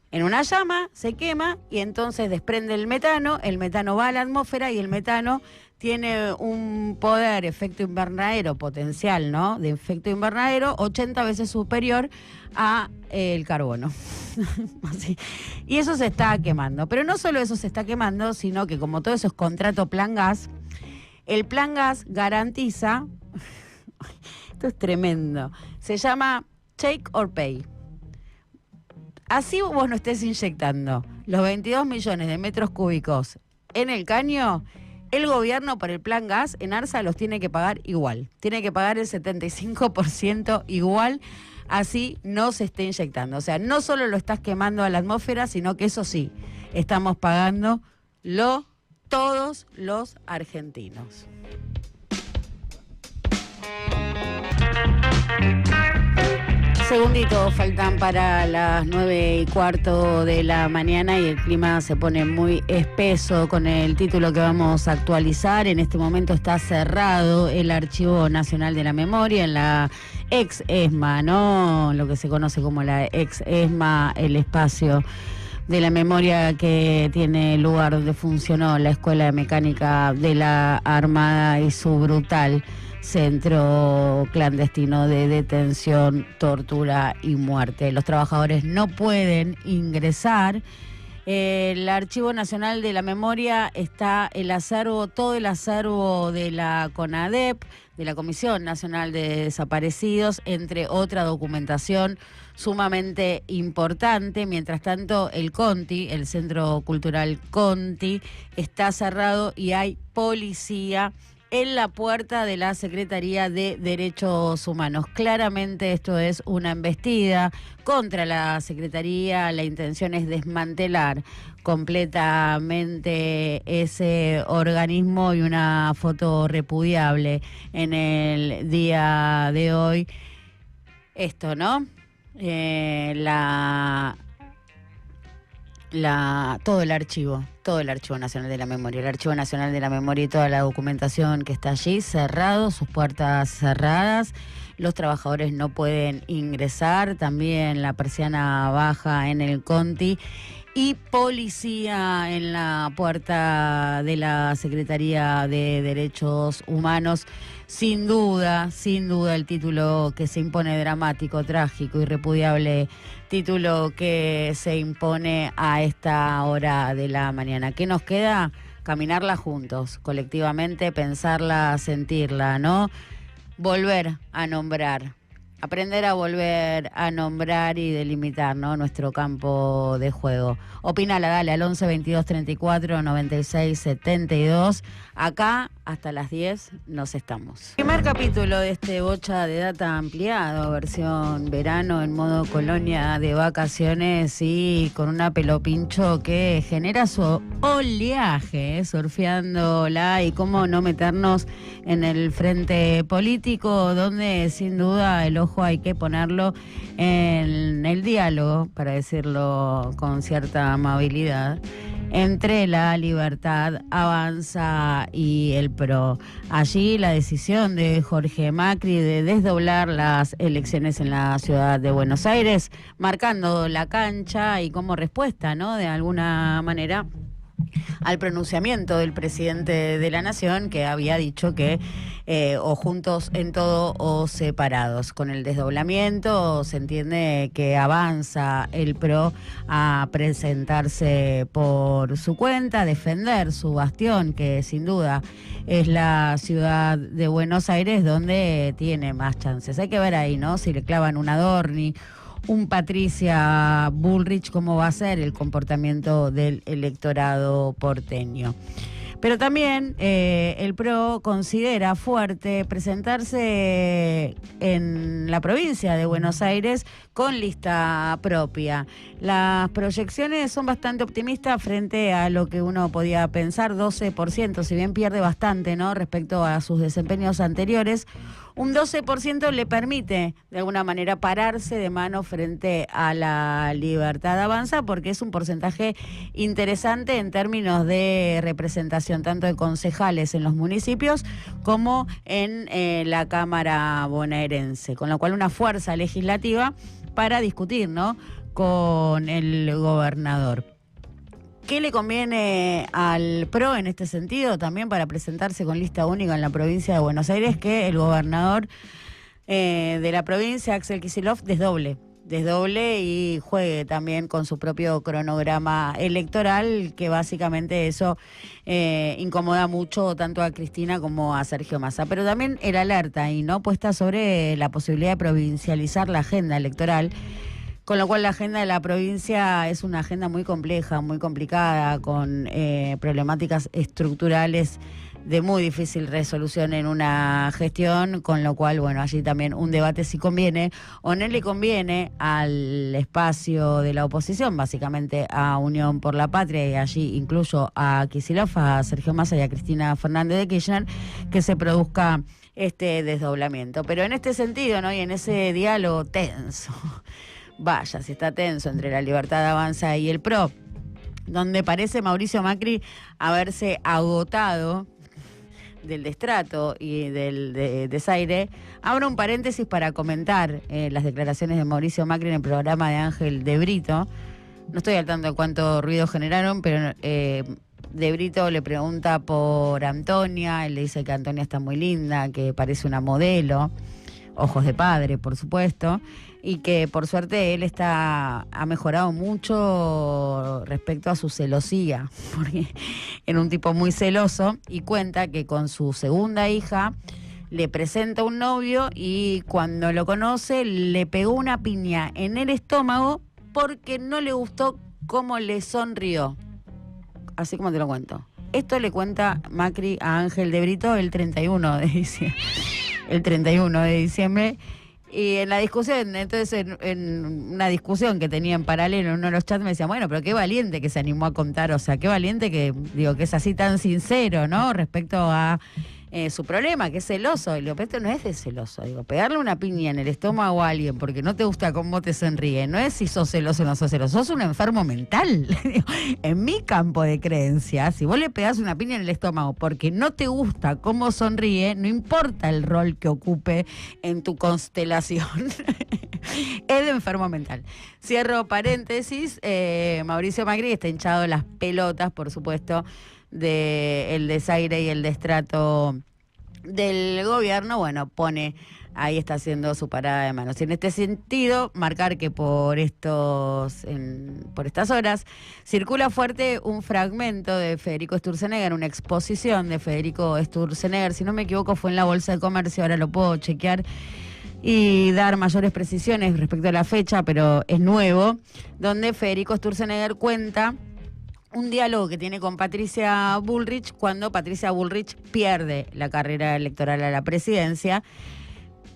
En una llama se quema y entonces desprende el metano va a la atmósfera y el metano tiene un poder, efecto invernadero potencial, ¿no? De efecto invernadero 80 veces superior a el carbono. Así. Y eso se está quemando. Pero no solo eso se está quemando, sino que como todo eso es contrato plan gas, el plan gas garantiza, esto es tremendo, se llama take or pay. Así vos no estés inyectando los 22 millones de metros cúbicos en el caño, el gobierno por el plan gas en ARSA los tiene que pagar igual. Tiene que pagar el 75% igual, así no se esté inyectando. O sea, no solo lo estás quemando a la atmósfera, sino que eso sí, estamos pagando todos los argentinos. Segunditos faltan para las 9:15 de la mañana y el clima se pone muy espeso con el título que vamos a actualizar. En este momento está cerrado el Archivo Nacional de la Memoria en la ex ESMA, ¿no? Lo que se conoce como la ex ESMA, el espacio de la memoria que tiene lugar donde funcionó la Escuela de Mecánica de la Armada y su brutal centro clandestino de detención, tortura y muerte. Los trabajadores no pueden ingresar El Archivo Nacional de la Memoria está el acervo, todo el acervo de la CONADEP, de la Comisión Nacional de Desaparecidos, entre otra documentación sumamente importante. Mientras tanto, el Conti, el Centro Cultural Conti, está cerrado y hay policía en la puerta de la Secretaría de Derechos Humanos. Claramente esto es una embestida contra la Secretaría. La intención es desmantelar completamente ese organismo, y una foto repudiable en el día de hoy. Esto, ¿no? Todo el Archivo Nacional de la Memoria, el Archivo Nacional de la Memoria y toda la documentación que está allí, cerrado, sus puertas cerradas, los trabajadores no pueden ingresar, también la persiana baja en el Conti, y policía en la puerta de la Secretaría de Derechos Humanos. Sin duda, el título que se impone, dramático, trágico y repudiable título que se impone a esta hora de la mañana. ¿Qué nos queda? Caminarla juntos, colectivamente, pensarla, sentirla, ¿no? Volver a nombrar. Aprender a volver a nombrar y delimitar, ¿no?, nuestro campo de juego. Opinala, dale, al 11 22 34 96 72. Acá, hasta las 10, nos estamos. Primer capítulo de este Bocha de Data ampliado, versión verano en modo colonia de vacaciones y con una pelopincho que genera su oleaje, surfeándola, y cómo no meternos en el frente político, donde sin duda el ojo hay que ponerlo en el diálogo, para decirlo con cierta amabilidad, entre la Libertad Avanza y el PRO. Allí la decisión de Jorge Macri de desdoblar las elecciones en la ciudad de Buenos Aires, marcando la cancha y como respuesta, ¿no?, de alguna manera, al pronunciamiento del presidente de la Nación, que había dicho que o juntos en todo o separados. Con el desdoblamiento se entiende que avanza el PRO a presentarse por su cuenta, defender su bastión, que sin duda es la ciudad de Buenos Aires, donde tiene más chances. Hay que ver ahí, ¿no?, si le clavan un Adorni, un Patricia Bullrich, cómo va a ser el comportamiento del electorado porteño. Pero también el PRO considera fuerte presentarse en la provincia de Buenos Aires con lista propia. Las proyecciones son bastante optimistas frente a lo que uno podía pensar, 12%, si bien pierde bastante, ¿no?, respecto a sus desempeños anteriores. Un 12% le permite, de alguna manera, pararse de mano frente a la Libertad Avanza, porque es un porcentaje interesante en términos de representación, tanto de concejales en los municipios como en la Cámara bonaerense, con lo cual una fuerza legislativa para discutir, ¿no?, con el gobernador. ¿Qué le conviene al PRO en este sentido también para presentarse con lista única en la provincia de Buenos Aires? Que el gobernador de la provincia, Axel Kicillof, desdoble y juegue también con su propio cronograma electoral, que básicamente eso incomoda mucho tanto a Cristina como a Sergio Massa. Pero también el alerta ahí, ¿no?, puesta sobre la posibilidad de provincializar la agenda electoral, con lo cual la agenda de la provincia es una agenda muy compleja, muy complicada, con problemáticas estructurales de muy difícil resolución en una gestión, con lo cual, bueno, allí también un debate si conviene o no le conviene al espacio de la oposición, básicamente a Unión por la Patria, y allí incluyo a Kicillof, a Sergio Massa y a Cristina Fernández de Kirchner, que se produzca este desdoblamiento. Pero en este sentido, ¿no?, y en ese diálogo tenso, vaya, si está tenso entre la Libertad Avanza y el PRO, donde parece Mauricio Macri haberse agotado del destrato y del desaire. Abro un paréntesis para comentar las declaraciones de Mauricio Macri en el programa de Ángel de Brito. No estoy al tanto de cuánto ruido generaron, pero de Brito le pregunta por Antonia, él le dice que Antonia está muy linda, que parece una modelo. ojos de padre, por supuesto, y que por suerte él ha mejorado mucho respecto a su celosía, porque era un tipo muy celoso, y cuenta que con su segunda hija le presenta un novio y cuando lo conoce le pegó una piña en el estómago porque no le gustó cómo le sonrió. Así como te lo cuento. Esto le cuenta Macri a Ángel de Brito el 31 de diciembre. El 31 de diciembre. Y en la discusión, entonces en una discusión que tenía en paralelo en uno de los chats me decía, bueno, pero qué valiente que se animó a contar, o sea, qué valiente que es así tan sincero, ¿no? Respecto a su problema, que es celoso. Y lo que esto no es de celoso, pegarle una piña en el estómago a alguien porque no te gusta cómo te sonríe, no es si sos celoso o no sos celoso, sos un enfermo mental. En mi campo de creencias, si vos le pegás una piña en el estómago porque no te gusta cómo sonríe, no importa el rol que ocupe en tu constelación, es de enfermo mental. Cierro paréntesis, Mauricio Macri está hinchado las pelotas, por supuesto, del desaire y el destrato del gobierno. Bueno, ahí está haciendo su parada de manos. Y en este sentido, marcar que por estas horas circula fuerte un fragmento de Federico Sturzenegger, una exposición de Federico Sturzenegger, si no me equivoco fue en la Bolsa de Comercio, ahora lo puedo chequear y dar mayores precisiones respecto a la fecha, pero es nuevo, donde Federico Sturzenegger cuenta un diálogo que tiene con Patricia Bullrich cuando Patricia Bullrich pierde la carrera electoral a la presidencia.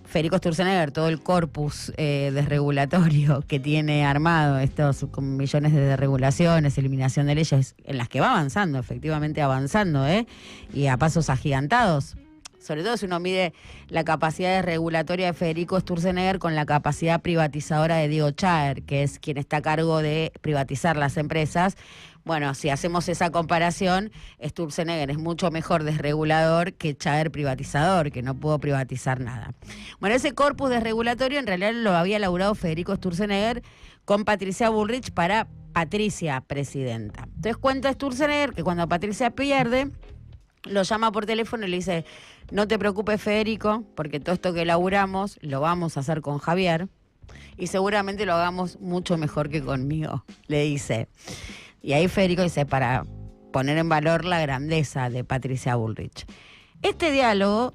Federico Sturzenegger, todo el corpus desregulatorio que tiene armado, estos con millones de desregulaciones, eliminación de leyes, en las que va avanzando, efectivamente avanzando, y a pasos agigantados. Sobre todo si uno mide la capacidad regulatoria de Federico Sturzenegger con la capacidad privatizadora de Diego Chávez, que es quien está a cargo de privatizar las empresas. Bueno, si hacemos esa comparación, Sturzenegger es mucho mejor desregulador que Chávez privatizador, que no pudo privatizar nada. Bueno, ese corpus desregulatorio en realidad lo había elaborado Federico Sturzenegger con Patricia Bullrich para Patricia presidenta. Entonces cuenta Sturzenegger que cuando Patricia pierde, lo llama por teléfono y le dice, no te preocupes Federico, porque todo esto que elaboramos lo vamos a hacer con Javier y seguramente lo hagamos mucho mejor que conmigo, le dice. Y ahí Federico dice, para poner en valor la grandeza de Patricia Bullrich. Este diálogo,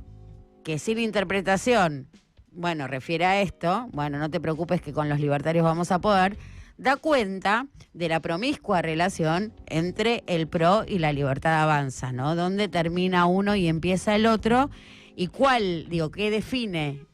que sin interpretación, refiere a esto, no te preocupes que con los libertarios vamos a poder, da cuenta de la promiscua relación entre el PRO y la Libertad Avanza, ¿no? Donde termina uno y empieza el otro, y qué define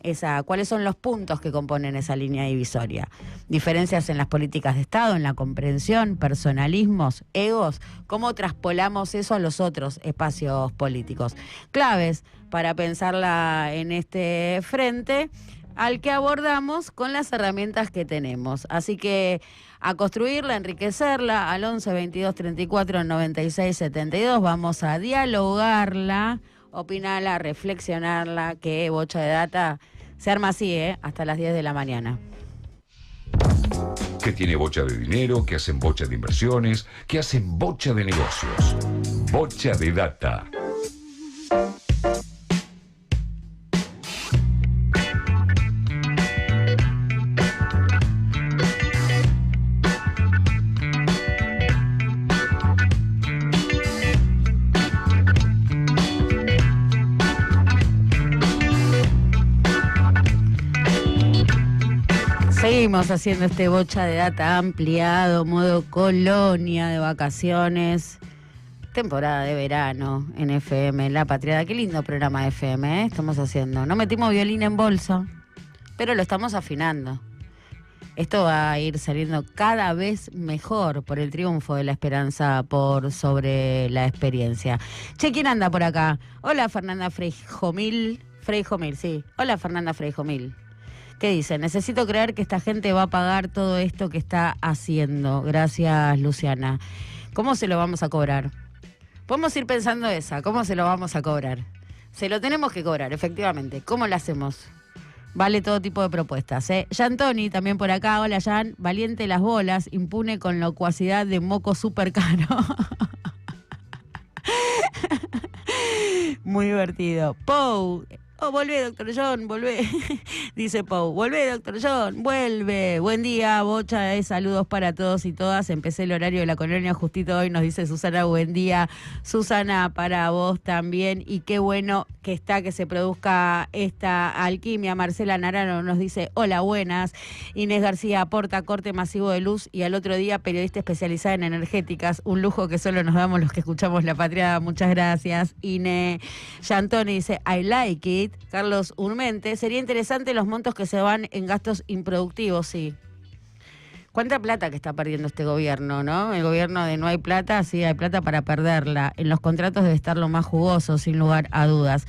cuáles son los puntos que componen esa línea divisoria. Diferencias en las políticas de Estado, en la comprensión, personalismos, egos, cómo traspolamos eso a los otros espacios políticos. Claves para pensarla en este frente, al que abordamos con las herramientas que tenemos. Así que a construirla, a enriquecerla, al 11 22 34 96 72, vamos a dialogarla, opinarla, reflexionarla, que Bocha de Data se arma así, hasta las 10 de la mañana. Que tiene bocha de dinero, que hacen bocha de inversiones, que hacen bocha de negocios. Bocha de Data. Seguimos haciendo este Bocha de Data ampliado, modo colonia de vacaciones, temporada de verano en FM, La Patriada. Qué lindo programa de FM, estamos haciendo. No metimos violín en bolsa, pero lo estamos afinando. Esto va a ir saliendo cada vez mejor por el triunfo de la esperanza por sobre la experiencia. Che, ¿quién anda por acá? Hola, Fernanda Freijomil, sí. Hola, Fernanda Freijomil. ¿Qué dice? Necesito creer que esta gente va a pagar todo esto que está haciendo. Gracias, Luciana. ¿Cómo se lo vamos a cobrar? Podemos ir pensando ¿cómo se lo vamos a cobrar? Se lo tenemos que cobrar, efectivamente. ¿Cómo lo hacemos? Vale todo tipo de propuestas, Jan Tony, también por acá. Hola, Jan. Valiente las bolas, impune con locuacidad de moco súper caro. Muy divertido. Pou. Oh, volvé, doctor John, volvé. Dice Pau, volvé, doctor John, vuelve. Buen día, bocha, saludos para todos y todas. Empecé el horario de la colonia justito hoy, nos dice Susana, buen día. Susana, para vos también. Y qué bueno que está que se produzca esta alquimia. Marcela Narano nos dice, hola, buenas. Inés García aporta corte masivo de luz y al otro día periodista especializada en energéticas. Un lujo que solo nos damos los que escuchamos La Patriada. Muchas gracias, Inés. Yantoni dice, I like it. Carlos Urmente, sería interesante los montos que se van en gastos improductivos, sí. ¿Cuánta plata que está perdiendo este gobierno, no? El gobierno de no hay plata, sí hay plata para perderla. En los contratos debe estar lo más jugoso, sin lugar a dudas.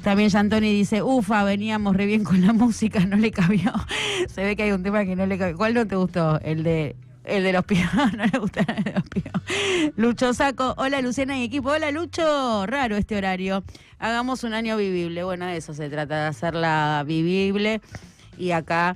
También Yantoni dice, ufa, veníamos re bien con la música, no le cabió. Se ve que hay un tema que no le cabió. ¿Cuál no te gustó? El de los pibos, no le gusta el de los pibos. Lucho Saco, hola Luciana y equipo, hola Lucho, raro este horario. Hagamos un año vivible, bueno, de eso se trata, de hacerla vivible. Y acá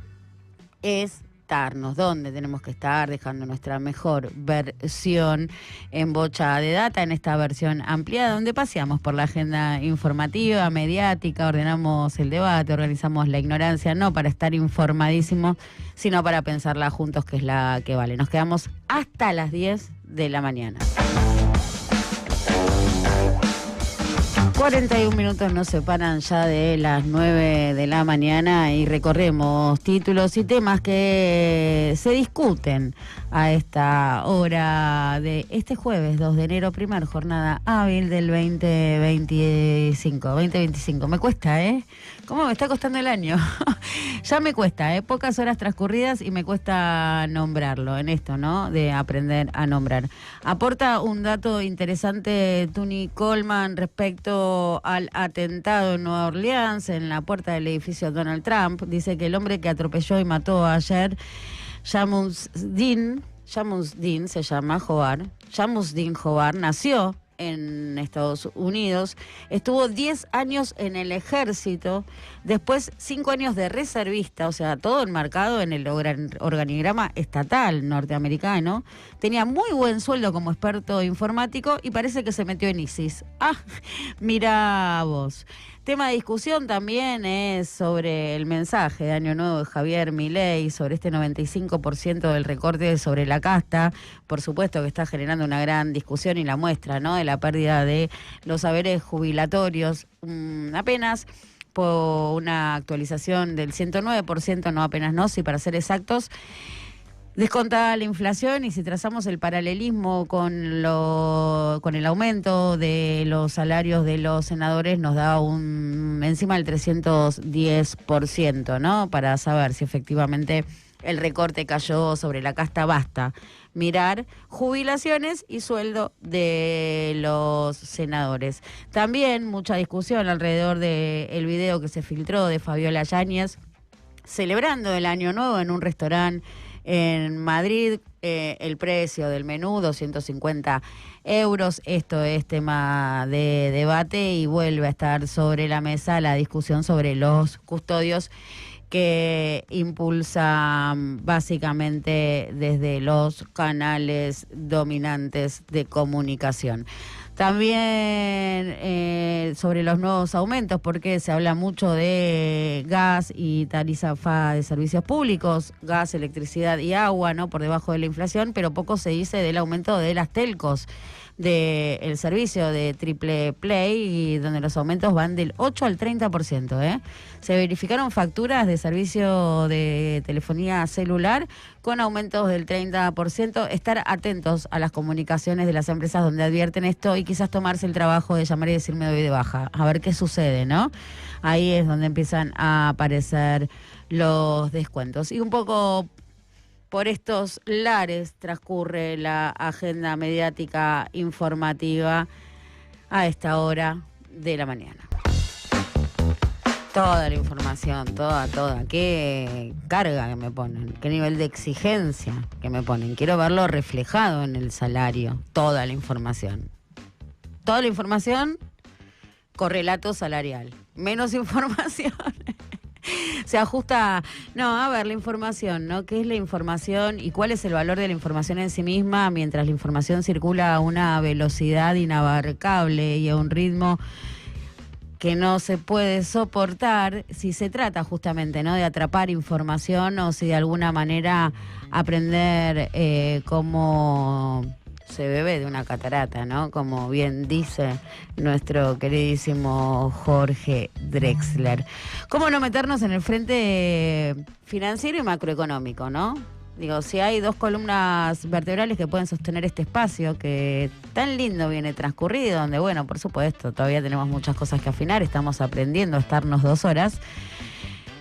estarnos, ¿dónde tenemos que estar? Dejando nuestra mejor versión en Bocha de Data, en esta versión ampliada, donde paseamos por la agenda informativa, mediática, ordenamos el debate, organizamos la ignorancia, no para estar informadísimos, sino para pensarla juntos, que es la que vale. Nos quedamos hasta las 10 de la mañana. 41 minutos nos separan ya de las 9 de la mañana y recorremos títulos y temas que se discuten a esta hora de este jueves 2 de enero, primera jornada hábil del 2025. Me cuesta, ¿eh? ¿Cómo me está costando el año? Ya me cuesta, ¿eh? Pocas horas transcurridas y me cuesta nombrarlo en esto, ¿no? De aprender a nombrar. Aporta un dato interesante Tuni Coleman respecto al atentado en Nueva Orleans, en la puerta del edificio Donald Trump. Dice que el hombre que atropelló y mató ayer, Shamusdin se llama Jobar, Shamusdin Jobar, nació en Estados Unidos, estuvo 10 años en el ejército, después 5 años de reservista, o sea, todo enmarcado en el organigrama estatal norteamericano, tenía muy buen sueldo como experto informático y parece que se metió en ISIS. Ah, mira vos. Tema de discusión también es sobre el mensaje de Año Nuevo de Javier Milei, sobre este 95% del recorte sobre la casta. Por supuesto que está generando una gran discusión y la muestra, ¿no?, de la pérdida de los saberes jubilatorios. Apenas por una actualización del 109%, no apenas no, sí, para ser exactos. Descontada la inflación y si trazamos el paralelismo con el aumento de los salarios de los senadores nos da encima del 310%, ¿no? Para saber si efectivamente el recorte cayó sobre la casta. Basta mirar jubilaciones y sueldo de los senadores. También mucha discusión alrededor del video que se filtró de Fabiola Yáñez celebrando el Año Nuevo en un restaurante en Madrid, el precio del menú, 250 euros. Esto es tema de debate y vuelve a estar sobre la mesa la discusión sobre los custodios que impulsan básicamente desde los canales dominantes de comunicación. También sobre los nuevos aumentos, porque se habla mucho de gas y tarifa de servicios públicos, gas, electricidad y agua, ¿no?, por debajo de la inflación, pero poco se dice del aumento de las telcos, del servicio de Triple Play, y donde los aumentos van del 8 al 30%, ¿eh? Se verificaron facturas de servicio de telefonía celular con aumentos del 30%. Estar atentos a las comunicaciones de las empresas donde advierten esto y quizás tomarse el trabajo de llamar y decir me doy de baja, a ver qué sucede, ¿no? Ahí es donde empiezan a aparecer los descuentos. Y un poco por estos lares transcurre la agenda mediática informativa a esta hora de la mañana. Toda la información, toda. Qué carga que me ponen, qué nivel de exigencia que me ponen. Quiero verlo reflejado en el salario, toda la información. Toda la información, correlato salarial. Menos información. Se ajusta, no, a ver, la información, ¿no? ¿Qué es la información y cuál es el valor de la información en sí misma mientras la información circula a una velocidad inabarcable y a un ritmo que no se puede soportar si se trata justamente, ¿no?, de atrapar información o si de alguna manera aprender cómo se bebe de una catarata, ¿no? Como bien dice nuestro queridísimo Jorge Drexler. ¿Cómo no meternos en el frente financiero y macroeconómico, ¿no? Digo, si hay dos columnas vertebrales que pueden sostener este espacio que tan lindo viene transcurrido, donde, bueno, por supuesto, todavía tenemos muchas cosas que afinar, estamos aprendiendo a estarnos 2 horas.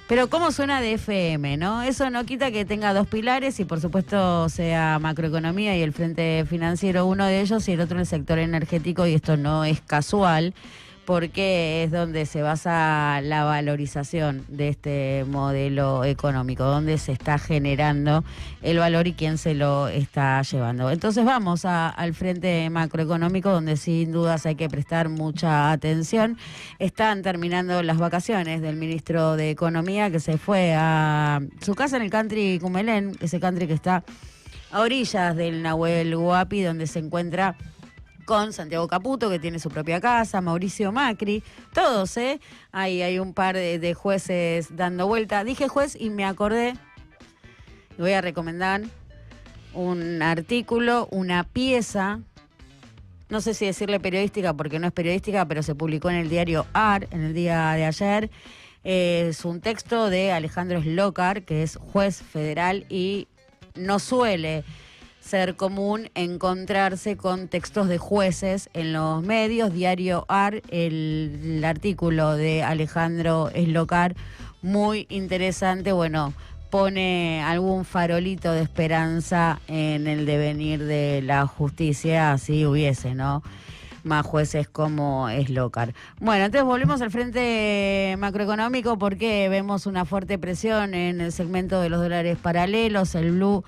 Pero cómo suena de FM, ¿no? Eso no quita que tenga 2 pilares y por supuesto sea macroeconomía y el frente financiero uno de ellos y el otro el sector energético, y esto no es casual porque es donde se basa la valorización de este modelo económico, donde se está generando el valor y quién se lo está llevando. Entonces vamos al frente macroeconómico, donde sin dudas hay que prestar mucha atención. Están terminando las vacaciones del ministro de Economía, que se fue a su casa en el country Cumelén, ese country que está a orillas del Nahuel Huapi, donde se encuentra con Santiago Caputo, que tiene su propia casa, Mauricio Macri, todos, Ahí hay un par de jueces dando vuelta. Dije juez y me acordé, y voy a recomendar un artículo, una pieza, no sé si decirle periodística porque no es periodística, pero se publicó en el diario AR en el día de ayer. Es un texto de Alejandro Slokar, que es juez federal y no suele ser común encontrarse con textos de jueces en los medios. Diario AR, el artículo de Alejandro Slokar, muy interesante, bueno, pone algún farolito de esperanza en el devenir de la justicia, así hubiese, ¿no?, más jueces como Slokar. Bueno, entonces volvemos al frente macroeconómico porque vemos una fuerte presión en el segmento de los dólares paralelos. El blue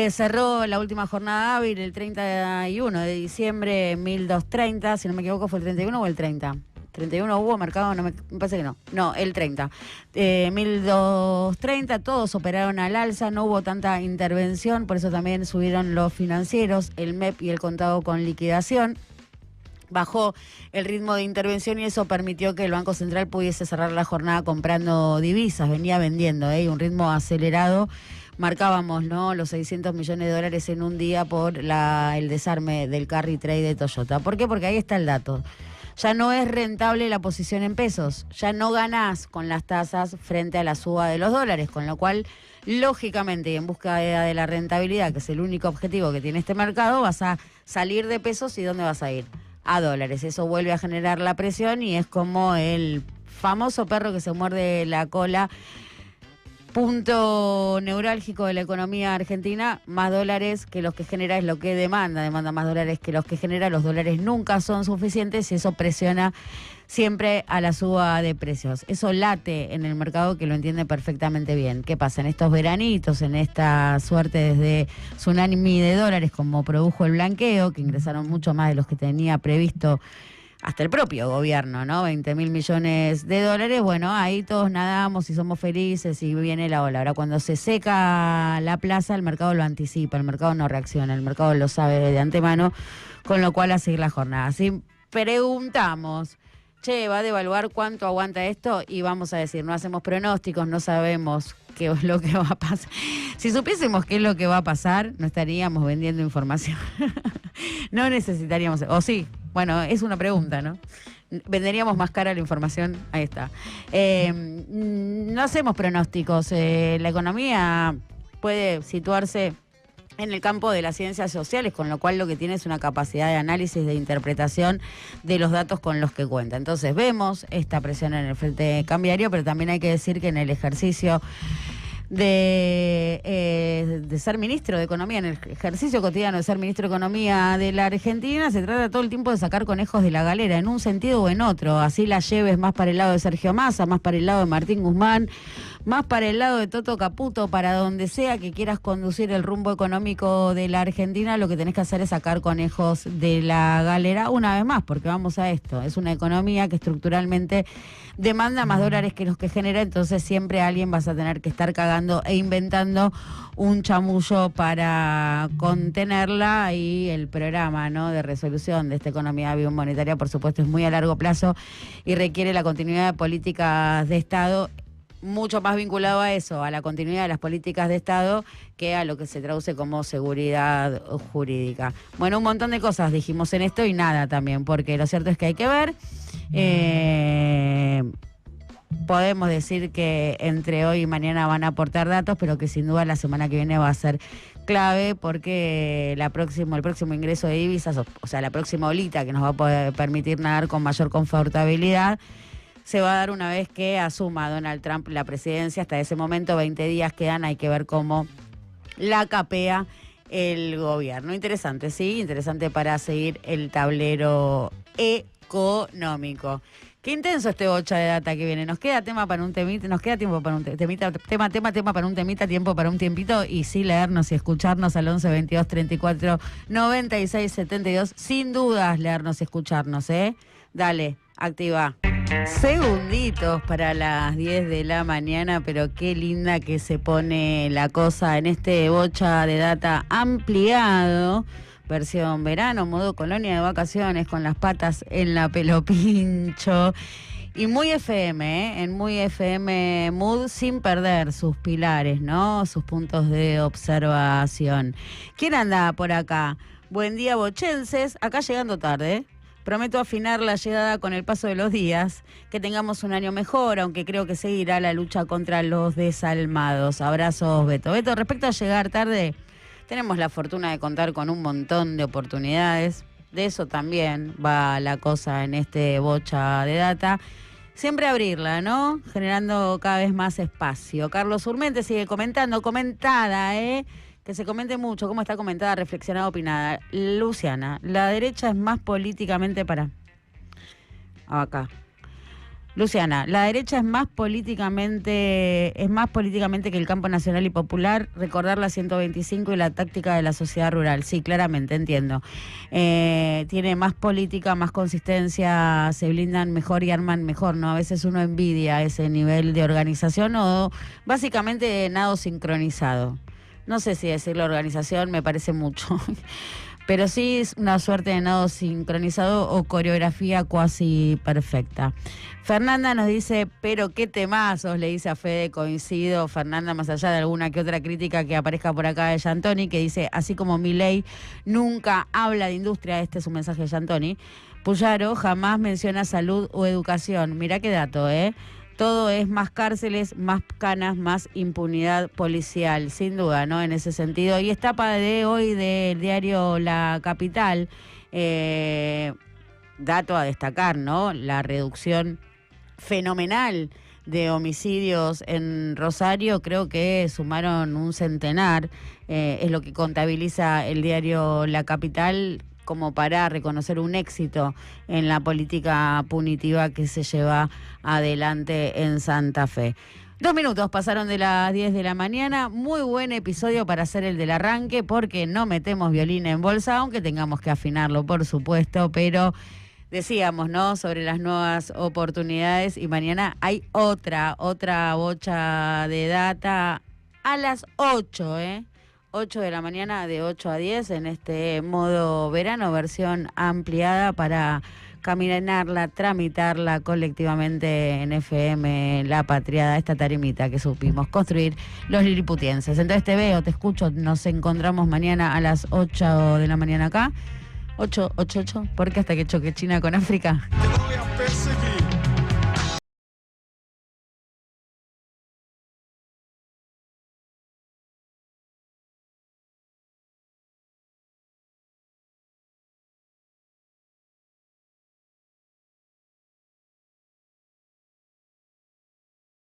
cerró la última jornada hábil el 31 de diciembre, 1230, si no me equivoco, ¿fue el 31 o el 30? 31 hubo mercado, me parece que no. No, el 30. 1230, todos operaron al alza, no hubo tanta intervención, por eso también subieron los financieros, el MEP y el contado con liquidación. Bajó el ritmo de intervención y eso permitió que el Banco Central pudiese cerrar la jornada comprando divisas, venía vendiendo, un ritmo acelerado. Marcábamos, ¿no?, los 600 millones de dólares en un día por el desarme del carry trade de Toyota. ¿Por qué? Porque ahí está el dato. Ya no es rentable la posición en pesos, ya no ganás con las tasas frente a la suba de los dólares, con lo cual, lógicamente, y en busca de la rentabilidad, que es el único objetivo que tiene este mercado, vas a salir de pesos. ¿Y dónde vas a ir? A dólares. Eso vuelve a generar la presión y es como el famoso perro que se muerde la cola. Punto neurálgico de la economía argentina: más dólares que los que genera es lo que demanda más dólares que los que genera. Los dólares nunca son suficientes y eso presiona siempre a la suba de precios. Eso late en el mercado, que lo entiende perfectamente bien. ¿Qué pasa? En estos veranitos, en esta suerte desde tsunami de dólares como produjo el blanqueo, que ingresaron mucho más de los que tenía previsto hasta el propio gobierno, ¿no? 20.000 millones de dólares, bueno, ahí todos nadamos y somos felices y viene la ola. Ahora, cuando se seca la plaza, el mercado lo anticipa, el mercado no reacciona, el mercado lo sabe de antemano, con lo cual a seguir la jornada. Si preguntamos, che, ¿va a devaluar cuánto aguanta esto? Y vamos a decir, no hacemos pronósticos, no sabemos qué es lo que va a pasar. Si supiésemos qué es lo que va a pasar, no estaríamos vendiendo información. No necesitaríamos, o sí. Bueno, es una pregunta, ¿no? ¿Venderíamos más cara la información? Ahí está. No hacemos pronósticos. La economía puede situarse en el campo de las ciencias sociales, con lo cual lo que tiene es una capacidad de análisis, de interpretación de los datos con los que cuenta. Entonces vemos esta presión en el frente cambiario, pero también hay que decir que en el ejercicio de ser ministro de Economía, en el ejercicio cotidiano de ser ministro de Economía de la Argentina, se trata todo el tiempo de sacar conejos de la galera, en un sentido o en otro. Así la lleves más para el lado de Sergio Massa, más para el lado de Martín Guzmán, más para el lado de Toto Caputo, para donde sea que quieras conducir el rumbo económico de la Argentina, lo que tenés que hacer es sacar conejos de la galera una vez más, porque vamos a esto, es una economía que estructuralmente demanda más dólares que los que genera, entonces siempre alguien vas a tener que estar cagando cagando e inventando un chamullo para contenerla, y el programa, ¿no?, de resolución de esta economía biomonetaria, por supuesto, es muy a largo plazo y requiere la continuidad de políticas de Estado, mucho más vinculado a eso, a la continuidad de las políticas de Estado, que a lo que se traduce como seguridad jurídica. Bueno, un montón de cosas dijimos en esto y nada también, porque lo cierto es que hay que ver. Podemos decir que entre hoy y mañana van a aportar datos, pero que sin duda la semana que viene va a ser clave, porque el próximo ingreso de divisas, o sea, la próxima olita que nos va a poder permitir nadar con mayor confortabilidad, se va a dar una vez que asuma Donald Trump la presidencia. Hasta ese momento, 20 días quedan, hay que ver cómo la capea el gobierno. Interesante, ¿sí? Interesante para seguir el tablero económico. Qué intenso este bocha de data que viene. Nos queda tema para un temita, nos queda tiempo para un temita, tema para un temita, tiempo para un tiempito, y sí leernos y escucharnos al 11 22 34 96 72. Sin dudas leernos y escucharnos, ¿eh? Dale, activa. Segunditos para las 10 de la mañana, pero qué linda que se pone la cosa en este bocha de data ampliado. Versión verano, modo colonia de vacaciones, con las patas en la pelopincho. Y muy FM, ¿eh? En muy FM mood, sin perder sus pilares, ¿no? Sus puntos de observación. ¿Quién anda por acá? Buen día, bochenses. Acá llegando tarde, ¿eh? Prometo afinar la llegada con el paso de los días, que tengamos un año mejor, aunque creo que seguirá la lucha contra los desalmados. Abrazos, Beto. Beto, respecto a llegar tarde, tenemos la fortuna de contar con un montón de oportunidades. De eso también va la cosa en este bocha de data. Siempre abrirla, ¿no? Generando cada vez más espacio. Carlos Urmente sigue comentando, comentada, que se comente mucho. ¿Cómo está comentada, reflexionada, opinada? Luciana, la derecha es más políticamente acá. Luciana, la derecha es más políticamente que el campo nacional y popular. Recordar la 125 y la táctica de la sociedad rural. Sí, claramente, entiendo. Tiene más política, más consistencia, se blindan mejor y arman mejor, ¿no? A veces uno envidia ese nivel de organización o básicamente nado sincronizado. No sé si decir la organización, me parece mucho. Pero sí es una suerte de nado sincronizado o coreografía cuasi perfecta. Fernanda nos dice, pero qué temazos, le dice a Fede, coincido. Fernanda, más allá de alguna que otra crítica que aparezca por acá de Giantoni, que dice, así como Milei nunca habla de industria, este es un mensaje de Giantoni, Puyaro jamás menciona salud o educación. Mirá qué dato, Todo es más cárceles, más canas, más impunidad policial, sin duda, ¿no? En ese sentido. Y etapa de hoy del diario La Capital, dato a destacar, ¿no? La reducción fenomenal de homicidios en Rosario, creo que sumaron un centenar, es lo que contabiliza el diario La Capital, como para reconocer un éxito en la política punitiva que se lleva adelante en Santa Fe. 2 minutos pasaron de las 10 de la mañana. Muy buen episodio para hacer el del arranque, porque no metemos violín en bolsa, aunque tengamos que afinarlo, por supuesto, pero decíamos, ¿no?, sobre las nuevas oportunidades, y mañana hay otra bocha de data a las 8, 8 de la mañana, de 8 a 10, en este modo verano, versión ampliada para caminarla, tramitarla colectivamente en FM La Patriada, esta tarimita que supimos construir los liliputienses. Entonces te veo, te escucho, nos encontramos mañana a las 8 de la mañana acá. 8, porque hasta que choque China con África. Te voy a perseguir.